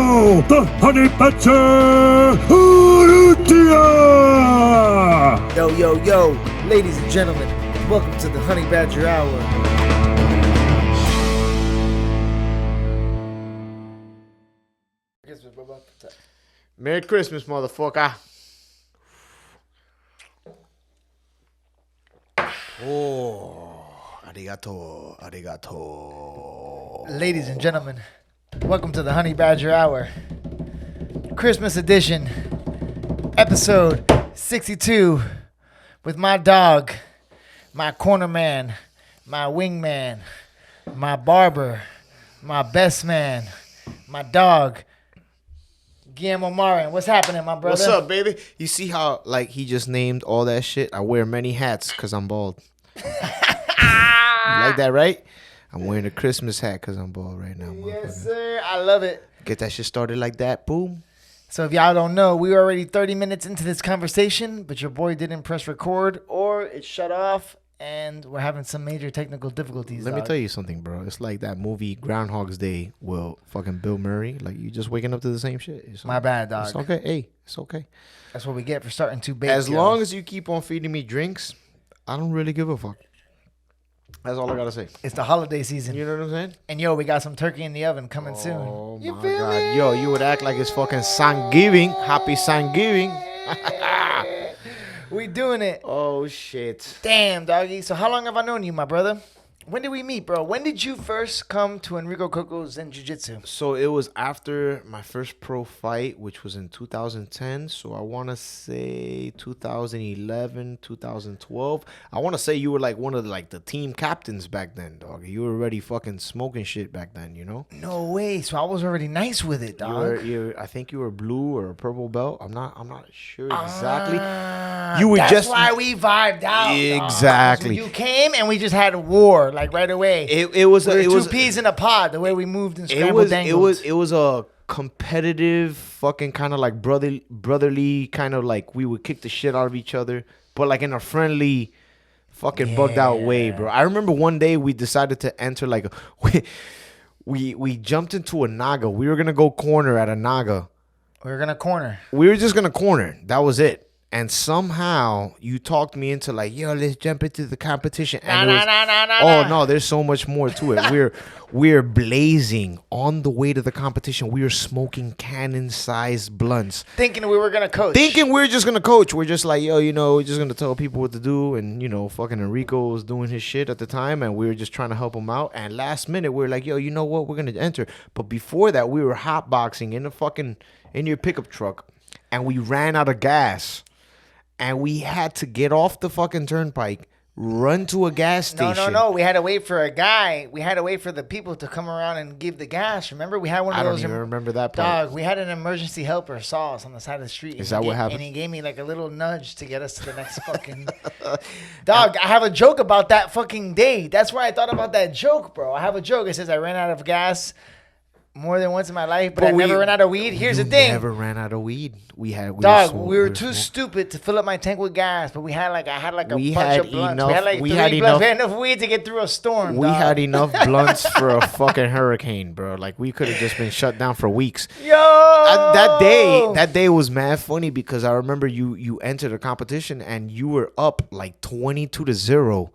now the Honey Badger Urutia! Yo, ladies and gentlemen, welcome to the Honey Badger Hour. Merry Christmas, motherfucker. Oh, arigato. Ladies and gentlemen, welcome to the Honey Badger Hour. Christmas edition, episode 62, with my dog, my cornerman, my wingman, my barber, my best man, my dog, Guillermo Marin. What's happening, my brother? What's up, baby? You see how, like, he just named all that shit? I wear many hats because I'm bald. You like that, right? I'm wearing a Christmas hat because I'm bald right now. Yes, sir. I love it. Get that shit started like that. Boom. So if y'all don't know, we were already 30 minutes into this conversation, but your boy didn't press record or it shut off, and we're having some major technical difficulties. Let me tell you something, bro. It's like that movie Groundhog's Day with fucking Bill Murray. Like, you just waking up to the same shit. My bad, dog. It's okay. Hey, it's okay. That's what we get for starting too big. As long as you keep on feeding me drinks, I don't really give a fuck. That's all I gotta say. It's the holiday season. You know what I'm saying? And yo, we got some turkey in the oven coming soon. Oh You my feel God. me? Yo, you would act like it's fucking Thanksgiving. Happy Thanksgiving. We doing it. Oh shit. Damn, doggy. So how long have I known you, my brother? When did we meet, bro? When did you first come to Enrico Coco's Zen Jiu-Jitsu? So it was after my first pro fight, which was in 2010. So I want to say 2011, 2012. I want to say you were like one of the team captains back then, dog. You were already fucking smoking shit back then, you know? No way. So I was already nice with it, dog. I think you were blue or a purple belt. I'm not sure exactly. That's why we vibed out. Exactly. So you came and we just had a war, like right away. It was two peas in a pod. The way we moved and scrambled dangles. It was a competitive fucking kind of like brotherly kind of like we would kick the shit out of each other, but like in a friendly, fucking bugged out way, bro. I remember one day we decided to enter like we jumped into a naga. We were gonna go corner at a naga. We were gonna corner. We were just gonna corner. That was it. And somehow you talked me into like, yo, let's jump into the competition. And no, there's so much more to it. We're blazing on the way to the competition. We were smoking cannon-sized blunts. Thinking we were gonna coach. Thinking we were just gonna coach. We're just like, yo, we're just gonna tell people what to do. And fucking Enrico was doing his shit at the time, and we were just trying to help him out. And last minute, we were like, yo, you know what? We're gonna enter. But before that, we were hotboxing in your pickup truck, and we ran out of gas. And we had to get off the fucking turnpike, run to a gas station. No. We had to wait for a guy. We had to wait for the people to come around and give the gas. Remember? We had one of those. I don't even remember that part. Dog, we had an emergency helper saw us on the side of the street. Is that what happened? And he gave me like a little nudge to get us to the next fucking... Dog, I have a joke about that fucking day. That's why I thought about that joke, bro. I have a joke. It says I ran out of gas more than once in my life, but I never ran out of weed. Here's the thing. Never ran out of weed. We were too stupid to fill up my tank with gas, but I had a bunch of blunts. We had like three blunts. We had enough weed to get through a storm. We had enough blunts for a fucking hurricane, bro. Like, we could have just been shut down for weeks. Yo! That day was mad funny because I remember you entered a competition and you were up like 22-0.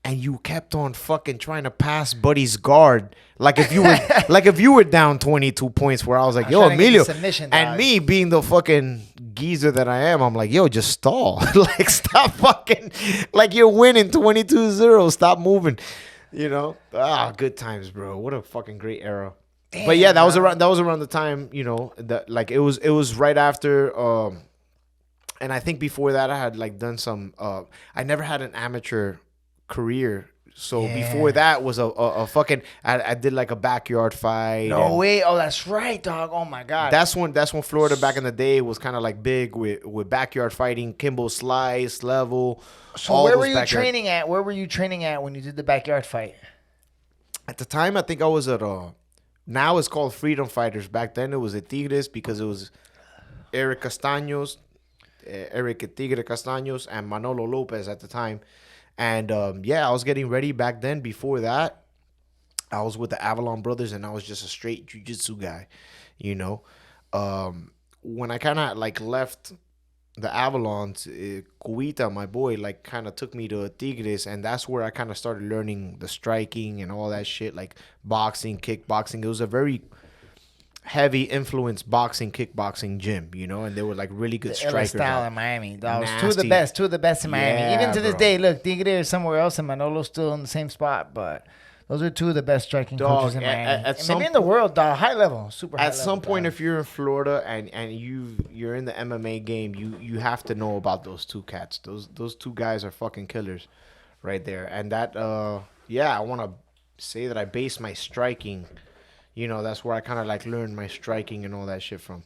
And you kept on fucking trying to pass Buddy's guard, like if you were down 22 points. Where I was like, yo, Emilio, and me being the fucking geezer that I am, I'm like, yo, just stall, like stop fucking, like you're winning 22-0, stop moving, good times, bro. What a fucking great era. Damn, but yeah, that was around the time, that like it was right after. And I think before that I had like done some. I never had an amateur career, so before that was a fucking I did like a backyard fight. No way. Oh, that's right, dog. Oh my God. That's when Florida back in the day was kind of like big with backyard fighting, Kimbo Slice, Level. So where were you training at? Where were you training at when you did the backyard fight? At the time, I think I was at now it's called Freedom Fighters. Back then it was at Tigres because it was Eric Castaños, Tigre Castaños, and Manolo Lopez at the time. And I was getting ready back then. Before that, I was with the Avalon brothers, and I was just a straight jiu-jitsu guy, you know. When I kind of like left the Avalons, Cuita, my boy, like kind of took me to Tigres, and that's where I kind of started learning the striking and all that shit, like boxing, kickboxing. It was a very heavy influence boxing, kickboxing gym, you know, and they were like really good the strikers. style in Miami, dogs. Nasty. Two of the best in Miami. Yeah, Even to this bro. day, look, Tigre is somewhere else, and Manolo's still in the same spot, but those are two of the best striking coaches in Miami. And maybe in the world, dog, high level, super high At level. some point, dog. if you're in Florida and you're in the MMA game, you have to know about those two cats. Those two guys are fucking killers, right there. And that I want to say that I base my striking. You know, that's where I kind of like learned my striking and all that shit from.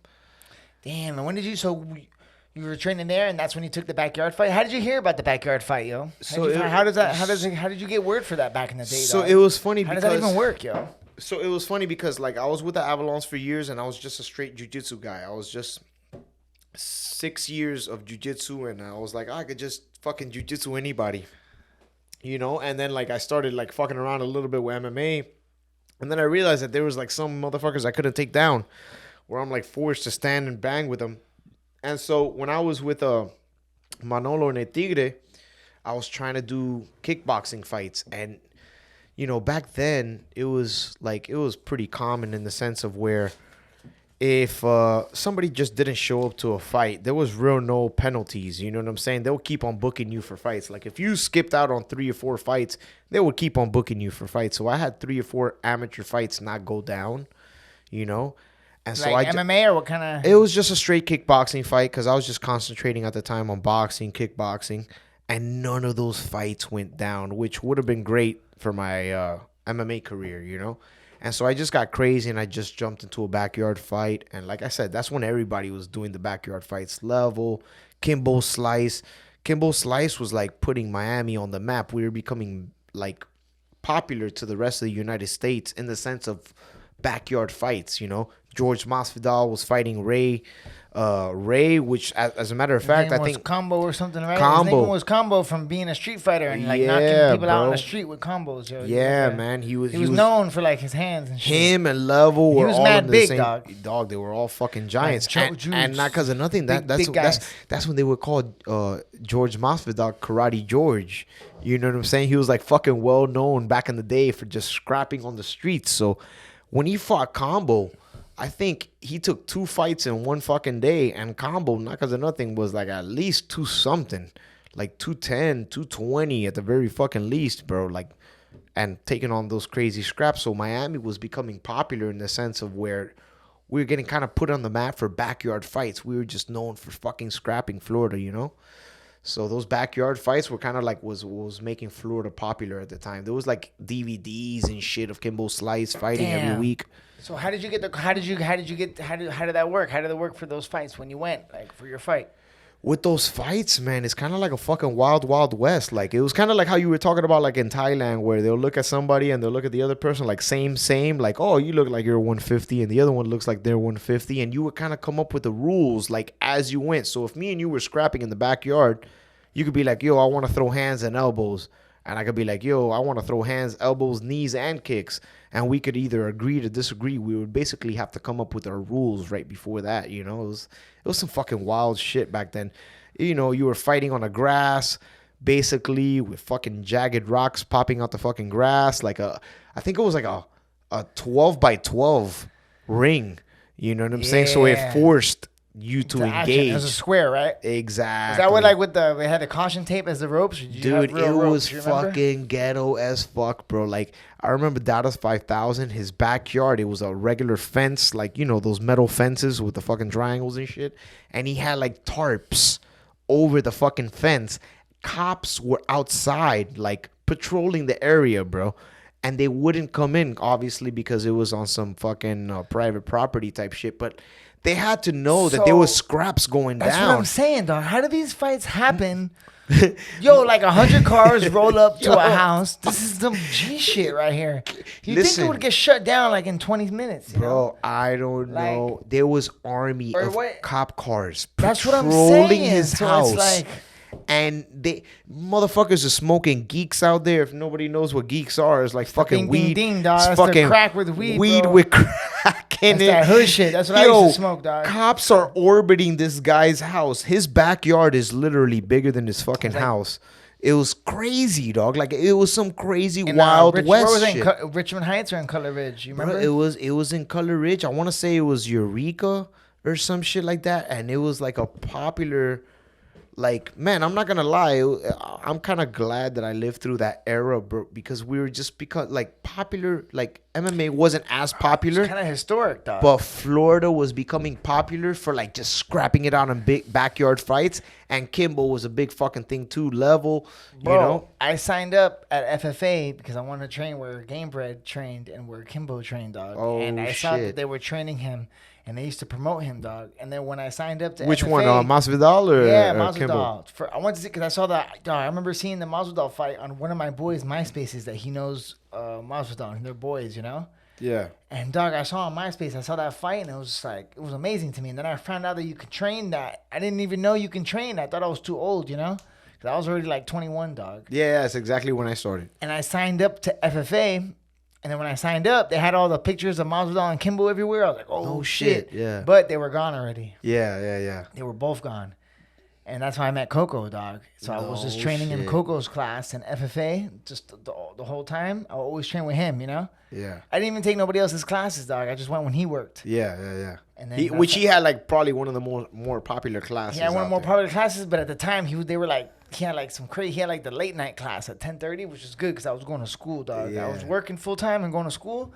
Damn, and when did you? So you were training there, and that's when you took the backyard fight. How did you hear about the backyard fight, yo? How did you get word for that back in the day? So dog? it was funny How because does that even work, yo? So it was funny because like I was with the Avalons for years, and I was just a straight jiu-jitsu guy. I was just 6 years of jiu-jitsu, and I was like, I could just fucking jiu-jitsu anybody, you know. And then like I started like fucking around a little bit with MMA. And then I realized that there was like some motherfuckers I couldn't take down, where I'm like forced to stand and bang with them. And so when I was with Manolo and Tigre, I was trying to do kickboxing fights. And, you know, back then it was pretty common in the sense of where if somebody just didn't show up to a fight, there was real no penalties. You know what I'm saying? They'll keep on booking you for fights. Like if you skipped out on 3 or 4 fights, they would keep on booking you for fights. So I had 3 or 4 amateur fights not go down, you know? And so Like MMA or what kind of? It was just a straight kickboxing fight because I was just concentrating at the time on boxing, kickboxing, and none of those fights went down, which would have been great for my MMA career, you know? And so I just got crazy and I just jumped into a backyard fight. And like I said, that's when everybody was doing the backyard fights. Level, Kimbo Slice. Kimbo Slice was like putting Miami on the map. We were becoming like popular to the rest of the United States in the sense of backyard fights, you know. George Masvidal was fighting Ray, which as a matter of fact, I think Combo or something, right? Combo. His name was Combo from being a street fighter and like knocking people out on the street with combos. Yo. Yeah, man, he was known for like his hands and shit. Him and Level were all mad in the big, same dog. They were all fucking giants, Like and not because of nothing. Big That's when they were called George Masvidal, Karate George. You know what I'm saying? He was like fucking well known back in the day for just scrapping on the streets. So when he fought Combo, I think he took 2 fights in one fucking day, and Combo, not because of nothing, was like at least 2 something, like 210, 220 at the very fucking least, bro. Like, and taking on those crazy scraps. So Miami was becoming popular in the sense of where we were getting kind of put on the map for backyard fights. We were just known for fucking scrapping Florida, you know? So those backyard fights were kind of like was making Florida popular at the time. There was like DVDs and shit of Kimbo Slice fighting every week. So how did that work? How did it work for those fights when you went, like for your fight? With those fights, man, it's kind of like a fucking wild west. Like it was kind of like how you were talking about like in Thailand, where they'll look at somebody and they'll look at the other person like same, like, oh, you look like you're 150 and the other one looks like they're 150, and you would kind of come up with the rules like as you went. So if me and you were scrapping in the backyard, you could be like, yo, I want to throw hands and elbows. And I could be like, yo, I want to throw hands, elbows, knees, and kicks. And we could either agree to disagree. We would basically have to come up with our rules right before that, you know. It was some fucking wild shit back then. You know, you were fighting on the grass, basically, with fucking jagged rocks popping out the fucking grass. I think it was like a 12 by 12 ring. You know what I'm saying? So it forced you to engage. As a square, right? Exactly. Is that what like we had the caution tape as the ropes? Dude, it was fucking ghetto as fuck, bro. Like I remember Dada's 5000, his backyard, it was a regular fence, like, you know, those metal fences with the fucking triangles and shit. And he had like tarps over the fucking fence. Cops were outside, like patrolling the area, bro. And they wouldn't come in, obviously, because it was on some fucking private property type shit. But they had to know that there was scraps going down. That's what I'm saying, dog. How do these fights happen? Yo, like 100 cars roll up to a house. This is some G shit right here. You think it would get shut down like in 20 minutes, you know? I don't know. There was army of cop cars that's what I'm patrolling saying. his So house. it's like, And they motherfuckers are smoking geeks out there. If nobody knows what geeks are, it's like fucking Ding, weed. ding, ding, dog. It's That's the fucking crack with weed, weed bro. with crack in That's it. that hood shit. That's what I used to smoke, dog. Cops are orbiting this guy's house. His backyard is literally bigger than his fucking house. It was crazy, dog. Like it was some crazy Wild West where was shit. it? Richmond Heights or in Color Ridge? You remember? Bro, it was in Color Ridge. I want to say it was Eureka or some shit like that, and it was like a popular. Like, man, I'm not gonna lie. I'm kind of glad that I lived through that era, bro, because we were just like popular. Like MMA wasn't as popular. It's kind of historic, dog. But Florida was becoming popular for like just scrapping it out in big backyard fights, and Kimbo was a big fucking thing too. Level, Bro, you know. I signed up at FFA because I wanted to train where Gamebred trained and where Kimbo trained, dog. Oh, and I saw that shit. they were training him, and they used to promote him, dog. And then when I signed up to Which FFA, one, Masvidal or yeah, Kimbo? Masvidal. I wanted to see because I saw that. Dog, I remember seeing the Masvidal fight on one of my boys' MySpaces that he knows Masvidal and they're boys, you know. Yeah. And dog, I saw on MySpace, I saw that fight, and it was just like it was amazing to me. And then I found out that you could train that. I didn't even know you can train. I thought I was too old, you know, because I was already like 21, dog. Yeah, that's exactly when I started. And I signed up to FFA, and then when I signed up, they had all the pictures of Masvidal and Kimbo everywhere. I was like, oh shit, yeah. But they were gone already. Yeah. They were both gone. And that's why I met Coco, dog. So I was just training in Coco's class in FFA just the whole time. I would always train with him, you know? Yeah. I didn't even take nobody else's classes, dog. I just went when he worked. Yeah. And then Which he had like probably one of the more popular classes. He had one of the more out popular classes, but at the time they were like he had like some crazy. He had like the late night class at 10:30, which was good because I was going to school, dog. Yeah. I was working full time and going to school,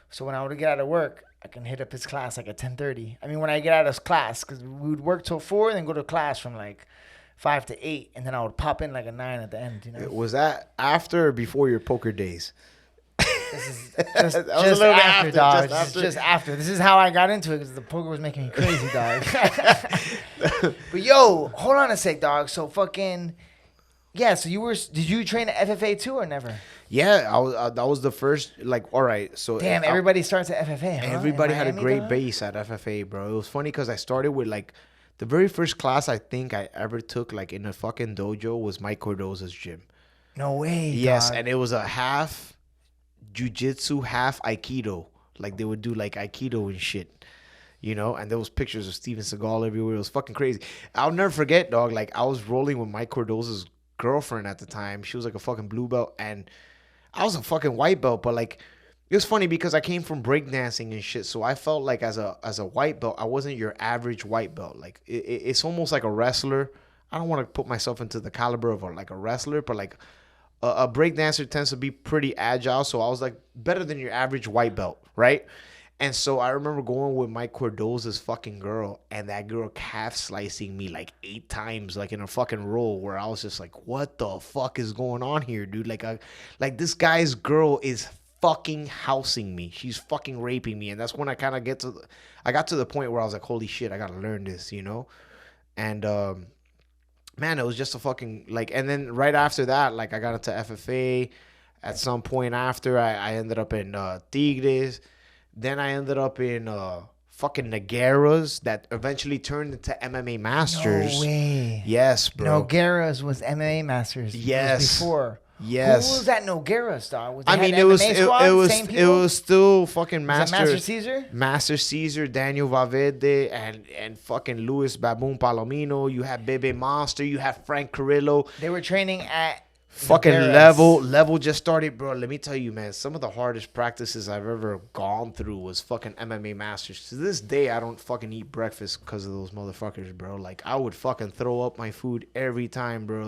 so when I would get out of work, I can hit up his class like at 10:30. I mean, when I get out of class, because we would work till 4, and then go to class from like 5 to 8, and then I would pop in like a 9 at the end. You know, Was that after or before your poker days? this is just after, dog. Just after. This is how I got into it because the poker was making me crazy, dog. But yo, hold on a sec, dog. So fucking. Yeah, so did you train at FFA too or never? Yeah, I was. That was the first. Like, all right, so Damn, everybody starts at FFA. Huh? everybody In had a Miami, great dog? base at FFA, bro. It was funny because I started with like the very first class I think I ever took like in a fucking dojo was Mike Cordoza's gym. No way. Yes, dog. and it was a half jiu-jitsu, half aikido. Like they would do like aikido and shit. You know, and there was pictures of Steven Seagal everywhere. It was fucking crazy. I'll never forget, dog. Like I was rolling with Mike Cordoza's girlfriend at the time. She was like a fucking blue belt and I was a fucking white belt, but like it was funny because I came from breakdancing and shit, so I felt like as a white belt I wasn't your average white belt. Like it's almost like a wrestler. I don't want to put myself into the caliber of like a wrestler, but like a breakdancer tends to be pretty agile, so I was like better than your average white belt, right? And so I remember going with Mike Cordoza's fucking girl, and that girl calf slicing me like 8 times, like in a fucking roll, where I was just like, what the fuck is going on here, dude? Like this guy's girl is fucking housing me. She's fucking raping me. And that's when I kind of I got to the point where I was like, holy shit, I got to learn this, you know? And, man, it was just a fucking, like, and then right after that, like, I got into FFA. At some point after, I ended up in Tigres. Then I ended up in fucking Nogueira's that eventually turned into MMA Masters. No way. Yes, bro. Nogueira's was MMA Masters. Yes. It was before. Yes. Who was that Nogueira's, dog? I mean, it was still fucking Master Caesar? Master Caesar, Daniel Valverde, and fucking Luis Baboon Palomino. You had Bebe Monster. You had Frank Carrillo. They were training at fucking Nogueira's. level just started, bro. Let me tell you, man, some of the hardest practices I've ever gone through was fucking MMA Masters. To this day, I don't fucking eat breakfast because of those motherfuckers, bro. Like, I would fucking throw up my food every time, bro.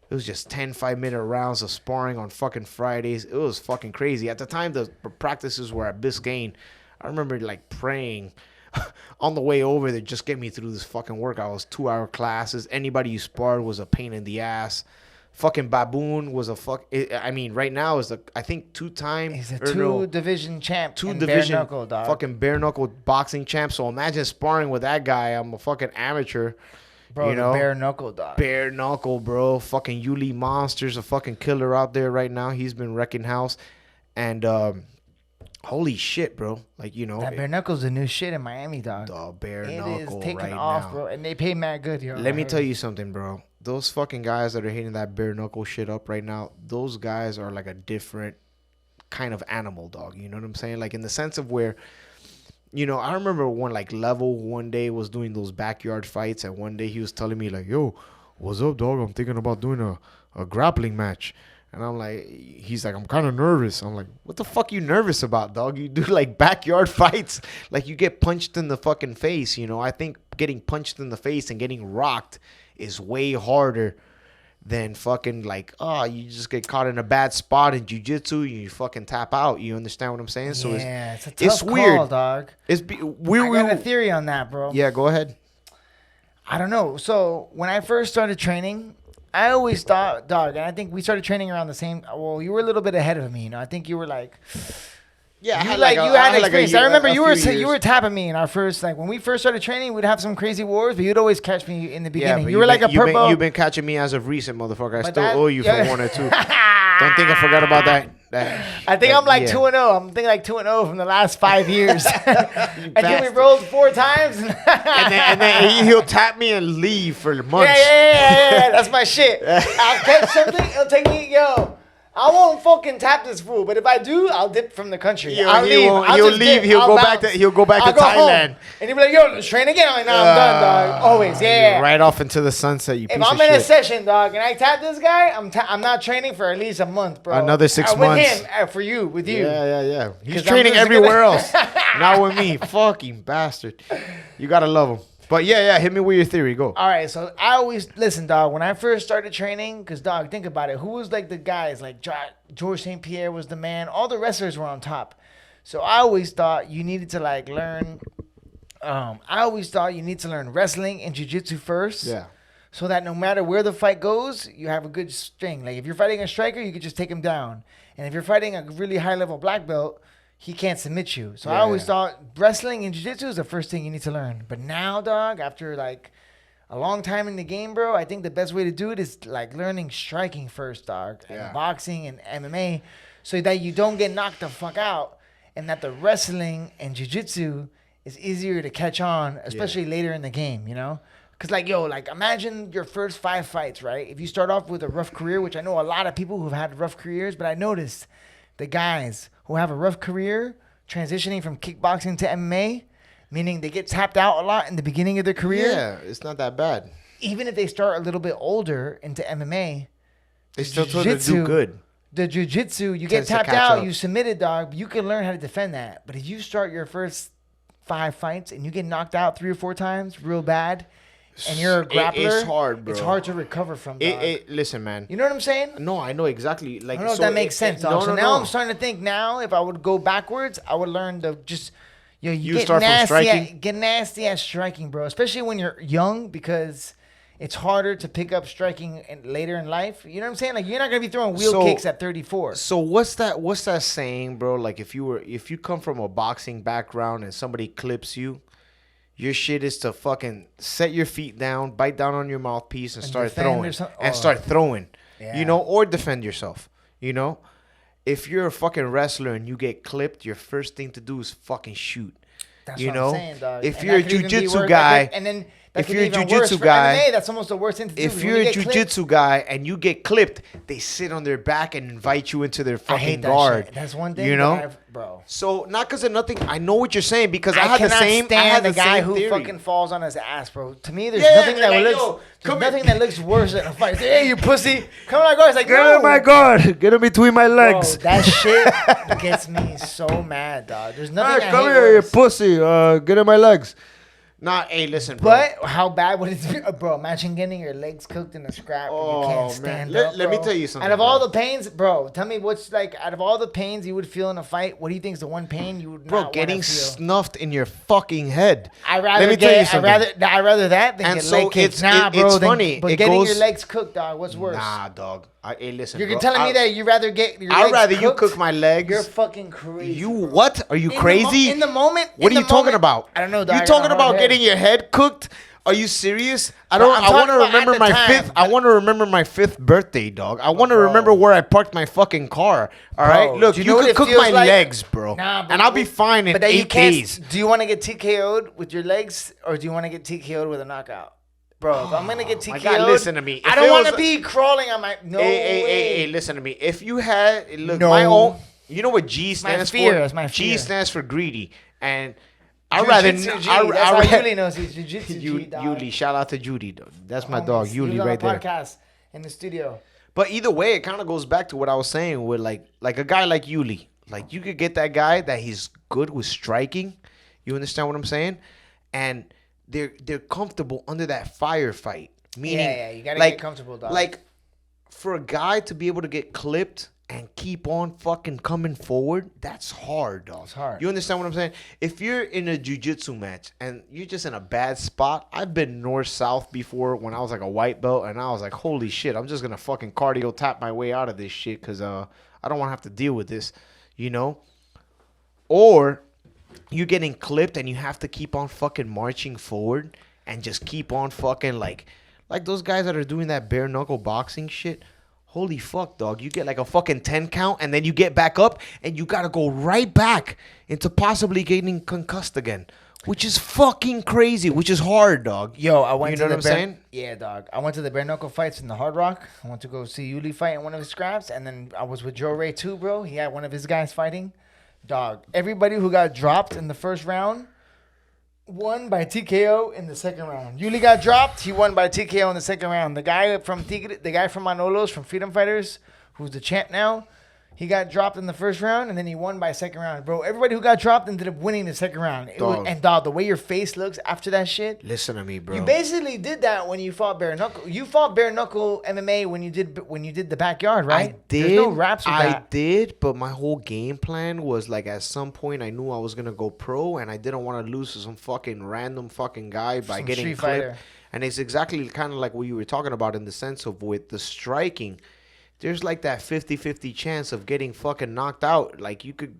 It was just 10 5-minute rounds of sparring on fucking Fridays. It was fucking crazy. At the time, the practices were at Biscayne. I remember, like, praying on the way over to just get me through this fucking workout. It was 2-hour classes. Anybody you sparred was a pain in the ass. Fucking Baboon was I mean, right now is I think 2-time. He's a 2-division champ. Two-division bare knuckle, dog. fucking bare knuckle boxing champ. So imagine sparring with that guy. I'm a fucking amateur. Bro, you know? bare knuckle, dog. Bare knuckle, bro. Fucking Yuli Monster's a fucking killer out there right now. He's been wrecking house. And holy shit, bro. Like, you know. That bare knuckle's the new shit in Miami, dog. The bare it knuckle is taking right off, now. bro. And they pay mad good here. Let me tell you something, bro. those fucking guys that are hitting that bare knuckle shit up right now, those guys are like a different kind of animal, dog. You know what I'm saying? Like in the sense of where, you know, I remember when like Level one day was doing those backyard fights, and one day he was telling me like, yo, what's up, dog? I'm thinking about doing a grappling match. And I'm like, he's like, I'm kind of nervous. I'm like, what the fuck you nervous about, dog? You do like backyard fights. Like you get punched in the fucking face, you know? I think getting punched in the face and getting rocked is way harder than fucking like, oh, you just get caught in a bad spot in jiu-jitsu, you fucking tap out. You understand what I'm saying? So it's a tough call, weird, dog. I got a theory on that, bro. Yeah, go ahead. I don't know. So when I first started training, I always thought, dog, and I think we started training around the same. Well, you were a little bit ahead of me. You know, I think you were like, yeah, you had experience. I remember you were tapping me in our first, like when we first started training, we'd have some crazy wars, but you'd always catch me in the beginning. Yeah, you were like a purple. You've been catching me as of recent, motherfucker. I still owe you for one or two. Don't think I forgot about that. I think I'm like 2-0. I'm thinking like 2-0 from the last 5 years. And then we rolled 4 times. and then he'll tap me and leave for months. Yeah. That's my shit. I'll catch something. It'll take me, I won't fucking tap this fool, but if I do, I'll dip from the country. I'll leave. He'll leave. He'll go back to Thailand. Home. And he'll be like, yo, let's train again. I'm like, nah, I'm done, dog. Always, yeah. Right off into the sunset, you piece of shit. If I'm in a session, dog, and I tap this guy, I'm not training for at least a month, bro. Another 6 months. With him, with you. Yeah. He's training everywhere else. Not with me. Fucking bastard. You gotta love him. But yeah, hit me with your theory. Go. All right, so I always listen, dog. When I first started training, because dog, think about it. Who was like the guys? Like George St. Pierre was the man. All the wrestlers were on top. So I always thought you needed to like learn. I always thought you need to learn wrestling and jiu-jitsu first. Yeah. So that no matter where the fight goes, you have a good string. Like if you're fighting a striker, you could just take him down. And if you're fighting a really high level black belt, he can't submit you. So I always thought wrestling and jiu-jitsu is the first thing you need to learn. But now, dog, after like a long time in the game, bro, I think the best way to do it is like learning striking first, dog. And boxing and MMA, so that you don't get knocked the fuck out, and that the wrestling and jiu-jitsu is easier to catch on, especially later in the game, you know? Because like imagine your first 5 fights, right? If you start off with a rough career, which I know a lot of people who've had rough careers, but I noticed the guys who have a rough career transitioning from kickboxing to MMA, meaning they get tapped out a lot in the beginning of their career. Yeah, it's not that bad. Even if they start a little bit older into MMA, they still do good. The jiu-jitsu, you get tapped out, you submitted, dog, you can learn how to defend that. But if you start your first 5 fights and you get knocked out 3 or 4 times real bad, and you're a grappler, it's hard, bro. It's hard to recover from, dog. Listen, man. You know what I'm saying? No, I know exactly. Like, I don't know if that makes sense, dog. So now I'm starting to think now, if I would go backwards, I would learn to just, you get start from striking? Get nasty at striking, bro. Especially when you're young, because it's harder to pick up striking later in life. You know what I'm saying? Like, you're not going to be throwing wheel kicks at 34. So what's that saying, bro? Like, if you come from a boxing background and somebody clips you, your shit is to fucking set your feet down, bite down on your mouthpiece, and start throwing. Start throwing. Yeah. You know, or defend yourself. You know? If you're a fucking wrestler and you get clipped, your first thing to do is fucking shoot. That's what I'm saying, dog. If you're a jiu-jitsu guy, if you're a jiu-jitsu guy, MMA, that's almost the worst thing to do. If you're a jiu-jitsu guy and you get clipped, they sit on their back and invite you into their fucking guard. That's one thing, you know, bro. So not because of nothing. I know what you're saying because I cannot stand the guy who fucking falls on his ass, bro. To me, there's nothing that looks worse than a fight. Hey, you pussy! Come on, guys! Like, get in my guard! Get in between my legs! Bro, that shit gets me so mad, dog. There's nothing. Come here, you pussy! Get in my legs! Nah, hey, listen, bro. But how bad would it be, bro? Imagine getting your legs cooked in a scrap and you can't stand up, Let me tell you something. Out of all the pains, bro, tell me what's like, out of all the pains you would feel in a fight, what do you think is the one pain you would not want to feel? Getting snuffed in your fucking head. I'd rather that than get leg kicked. It's funny. But getting your legs cooked, dog, what's worse? Nah, dog. Hey, listen, You're telling me that you'd rather get your legs I'd rather cooked? you cook my legs. You're fucking crazy. You what? Are you crazy? In the moment? What are you talking about? I don't know, dog. You talking about getting your head cooked? Are you serious? I want to remember my fifth. I want to remember my 5th birthday, dog. I want to remember where I parked my fucking car. All right, look, you can cook my legs, bro, and I'll be fine in 8 days. Do you want to get TKO'd with your legs, or do you want to get TKO'd with a knockout? Bro, if I'm gonna get My TKO'd, God, listen to me. I If don't it want was- to be crawling on my. No Hey, way. listen to me. If you had look No. my own, you know what G my stands fear, for? that's my G fear. stands for greedy, and I'd rather Jiu-jitsu G. I That's how ra- Yuli knows he's Jiu-Jitsu G, dog. Yuli, shout out to Judy, though. That's my Homies. dog, He was Yuli, on right the there. podcast in the studio. But either way, it kind of goes back to what I was saying with like a guy like Yuli. Like you could get that guy that he's good with striking. You understand what I'm saying? And they're comfortable under that firefight. Meaning, Yeah, you gotta get comfortable, dog. Like for a guy to be able to get clipped and keep on fucking coming forward, that's hard, dog. It's hard. You understand what I'm saying? If you're in a jiu-jitsu match and you're just in a bad spot, I've been north-south before when I was like a white belt, and I was like, holy shit, I'm just gonna fucking cardio tap my way out of this shit because I don't want to have to deal with this, you know? Or you're getting clipped and you have to keep on fucking marching forward and just keep on fucking like those guys that are doing that bare knuckle boxing shit. Holy fuck, dog. You get like a fucking 10 count and then you get back up and you got to go right back into possibly getting concussed again, which is fucking crazy, which is hard, dog. Yo, I went You to know the what I'm saying? Yeah, dog. I went to the bare knuckle fights in the Hard Rock. I went to go see Yuli fight in one of his scraps, and then I was with Joe Ray too, bro. He had one of his guys fighting. Dog, everybody who got dropped in the first round won by TKO in the second round. Yuli got dropped. He won by TKO in the second round. The guy from Manolos from Freedom Fighters, who's the champ now, he got dropped in the first round, and then he won by second round. Bro, everybody who got dropped ended up winning the second round. And dog, the way your face looks after that shit. Listen to me, bro. You basically did that when you fought bare knuckle. You fought bare knuckle MMA when you did the backyard, right? I did. There's no raps with I that. did, but my whole game plan was like at some point I knew I was gonna go pro, and I didn't want to lose to some fucking random fucking guy by Some getting street clipped. fighter. And it's exactly kind of like what you were talking about in the sense of with the striking. There's like that 50-50 chance of getting fucking knocked out. Like you could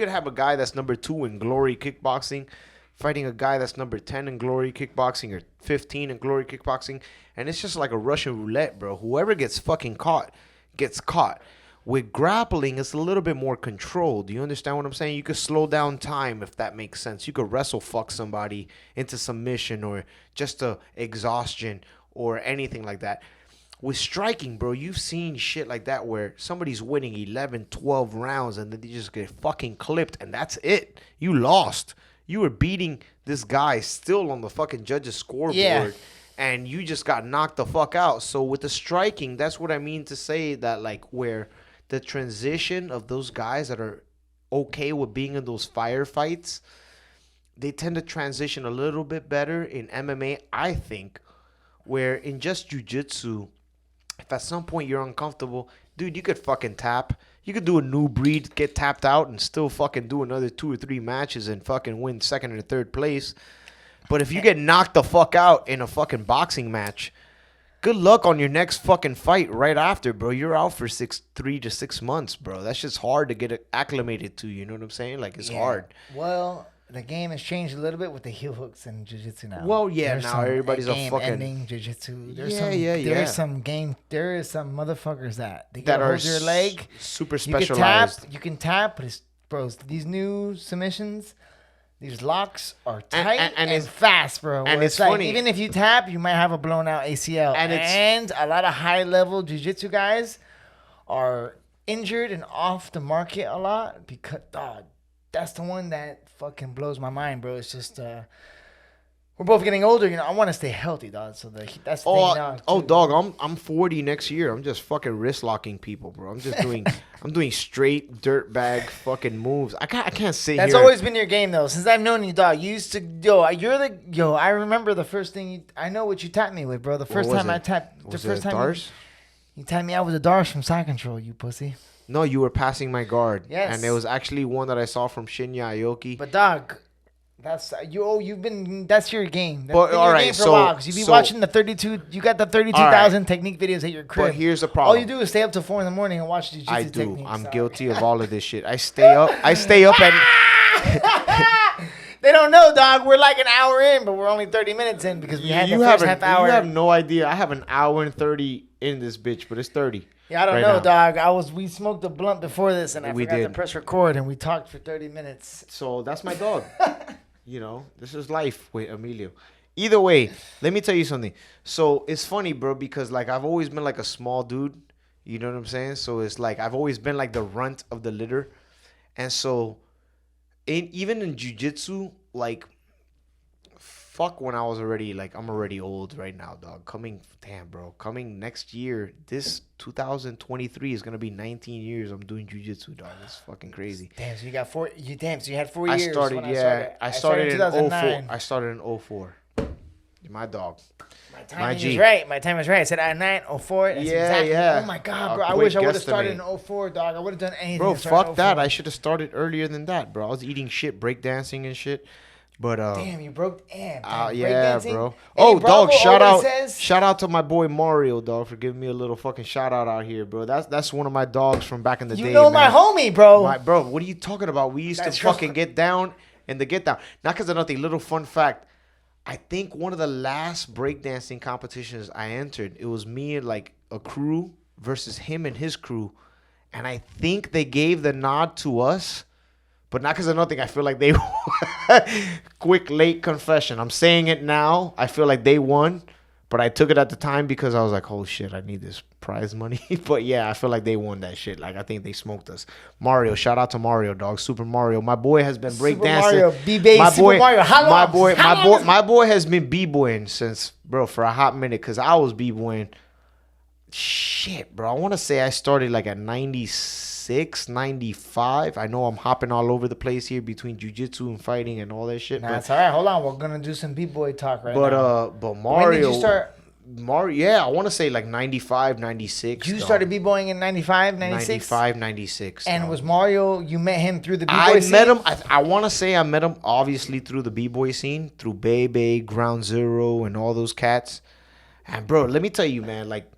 have a guy that's number 2 in Glory Kickboxing fighting a guy that's number 10 in Glory Kickboxing or 15 in Glory Kickboxing, and it's just like a Russian roulette, bro. Whoever gets fucking caught gets caught. With grappling, it's a little bit more controlled. Do you understand what I'm saying? You could slow down time, if that makes sense. You could wrestle fuck somebody into submission or just a exhaustion or anything like that. With striking, bro, you've seen shit like that where somebody's winning 11, 12 rounds and then they just get fucking clipped and that's it. You lost. You were beating this guy still on the fucking judge's scoreboard. Yeah. And you just got knocked the fuck out. So with the striking, that's what I mean to say that like where the transition of those guys that are okay with being in those firefights, they tend to transition a little bit better in MMA, I think, where in just jiu-jitsu, if at some point you're uncomfortable, dude, you could fucking tap. You could do a new breed, get tapped out, and still fucking do another 2 or 3 matches and fucking win second or third place. But if you get knocked the fuck out in a fucking boxing match, good luck on your next fucking fight right after, bro. You're out for 3 to 6 months, bro. That's just hard to get acclimated to. You know what I'm saying? Like, it's hard. Well, the game has changed a little bit with the heel hooks in jiu-jitsu now. Well, yeah, There's now some everybody's a game fucking- ending jiu-jitsu. There's Yeah, some, yeah. There is some motherfuckers that they That gotta are hold your leg. super You can tap. specialized. You can tap, but it's bros. These new submissions, these locks are tight and it's- fast, bro. and Where it's like, funny. even if you tap, you might have a blown out ACL. And A lot of high level jiu-jitsu guys are injured and off the market a lot because dog, that's the one that fucking blows my mind, bro. It's just we're both getting older, you know. I want to stay healthy, dog. So that's the thing now. Oh, too. dog, I'm 40 next year. I'm just fucking wrist locking people, bro. I'm just doing I'm doing straight dirt bag fucking moves. I can't sit That's here. always been your game, though. Since I've known you, dog, you used to I remember the first thing I know what you tapped me with, bro. The first was time I it? tapped, Was the first it time Dars? you tapped me out with a Dars from Side Control, you pussy. No, you were passing my guard. Yes. And it was actually one that I saw from Shinya Aoki. But dog, that's you've been that's your game. That's But, been your all right, game for so- a while, 'cause you be so- watching the 32. You got the 32,000 technique videos at your crib. But here's the All problem. you do is stay up till 4 a.m. and watch jiu-jitsu I do. techniques. I'm dog. guilty of all of this shit. I stay up and They don't know, dog. We're like an hour in, but we're only 30 minutes in because we had the first half hour. You have no idea. I have an hour and 30 in this bitch, but it's 30. Yeah, I don't right know, now. dog. We smoked a blunt before this, and I We forgot to did. press record, and we talked for 30 minutes. So that's my dog. You know, this is life with Emilio. Either way, let me tell you something. So it's funny, bro, because like I've always been like a small dude. You know what I'm saying? So it's like I've always been like the runt of the litter, and so even in jujitsu, like fuck when I was already like I'm already old right now, dog. Coming next year, this 2023 is gonna be 19 years I'm doing jujitsu, dog. It's fucking crazy. Damn, so you got 4. So you had 4 I years. started, when yeah. I started in 2009. 04. I started in 04. My dog. My My timing G. is right. My time is right. I said 09, 04. That's Yeah, exactly. yeah. Oh my god, A bro! I quick wish I would have started guesstimate. in 04, dog. I would have done anything. Bro, to start in fuck that. 04. I should have started earlier than that, bro. I was eating shit, breakdancing and shit. But Damn, you broke. Damn. yeah, breakdancing? bro. Eddie Oh, Bravo dog, shout always out, says- shout out to my boy Mario, dog, for giving me a little fucking shout out here, bro. That's one of my dogs from back in the day. You know my man. homie, bro. Bro, what are you talking about? We used That's to true. fucking get down in the get down. Not because of nothing. Little fun fact. I think one of the last breakdancing competitions I entered, it was me and like a crew versus him and his crew. And I think they gave the nod to us, but not because of nothing. I feel like they quick late confession. I'm saying it now. I feel like they won, but I took it at the time because I was like, oh shit, I need this prize money. But yeah, I feel like they won that shit. Like I think they smoked us. Mario, shout out to Mario, dog. Super Mario. My boy has been Super breakdancing. Mario, B-Bay, My Super boy, Mario. How long? my boy has been b-boying since, bro, for a hot minute. Cause I was b-boying. Shit, bro. I want to say I started like at 96, 95. I know I'm hopping all over the place here between jiu-jitsu and fighting and all that shit. Nah, it's all right. Hold on. We're going to do some B-boy talk right but now. but Mario. When did you start? Mario, yeah, I want to say like 95, 96. You dog. started B-boying in 95, 96? 95, 96. And dog. was Mario, you met him through the B-boy I scene? met him. I want to say I met him obviously through the b-boy scene, through Bebe, Ground Zero, and all those cats. And bro, let me tell you, man, like,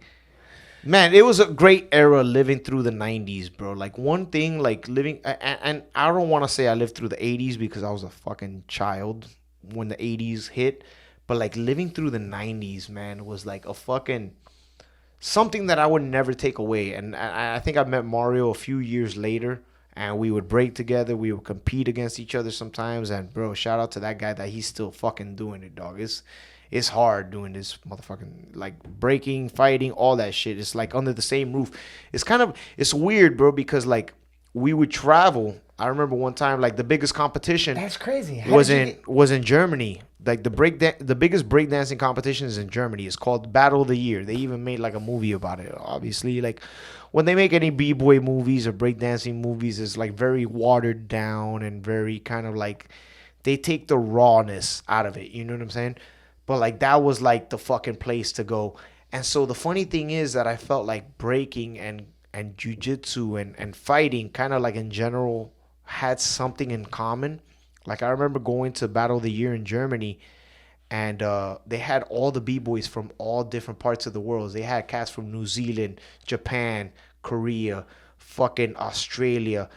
man, it was a great era living through the 90s, bro. Like one thing, like living, and I don't want to say I lived through the 80s because I was a fucking child when the 80s hit, but like living through the 90s, man, was like a fucking something that I would never take away. And I think I met Mario a few years later, and we would break together. We would compete against each other sometimes. And bro, shout out to that guy that he's still fucking doing it, dog. It's hard doing this motherfucking like breaking, fighting, all that shit. It's like under the same roof. It's weird, bro, because like we would travel. I remember one time like the biggest competition That's crazy. was in Germany. Like the biggest breakdancing competition is in Germany. It's called Battle of the Year. They even made like a movie about it. Obviously, like when they make any b-boy movies or breakdancing movies, it's like very watered down and very kind of like they take the rawness out of it. You know what I'm saying? But like that was like the fucking place to go. And so the funny thing is that I felt like breaking and jiu-jitsu and fighting kind of like in general had something in common. Like I remember going to Battle of the Year in Germany, and they had all the b-boys from all different parts of the world. They had cats from New Zealand, Japan, Korea, fucking Australia,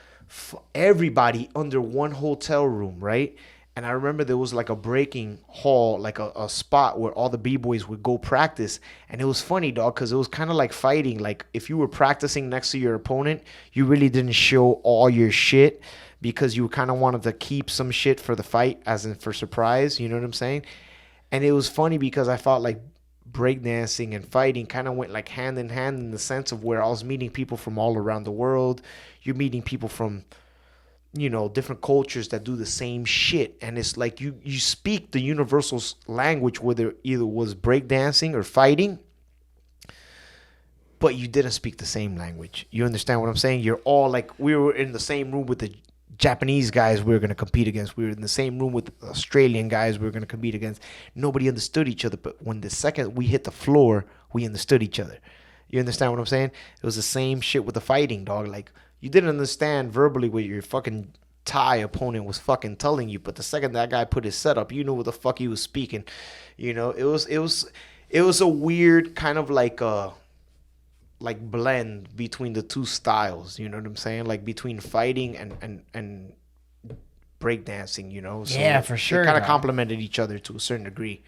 everybody under one hotel room, right? And I remember there was like a breaking hall, like a spot where all the b-boys would go practice. And it was funny, dog, because it was kind of like fighting. Like if you were practicing next to your opponent, you really didn't show all your shit because you kind of wanted to keep some shit for the fight, as in for surprise. You know what I'm saying? And it was funny because I felt like breakdancing and fighting kind of went like hand in hand in the sense of where I was meeting people from all around the world. You're meeting people from, you know, different cultures that do the same shit. And it's like you speak the universal language, whether either was breakdancing or fighting, but you didn't speak the same language. You understand what I'm saying? You're all like, we were in the same room with the Japanese guys we were going to compete against. We were in the same room with the Australian guys we were going to compete against. Nobody understood each other. But when the second we hit the floor, we understood each other. You understand what I'm saying? It was the same shit with the fighting, dog. Like, you didn't understand verbally what your fucking Thai opponent was fucking telling you, but the second that guy put his setup, you knew what the fuck he was speaking. You know, it was a weird kind of like blend between the two styles. You know what I'm saying? Like between fighting and breakdancing. You know? So yeah, for sure. They kind of complemented each other to a certain degree.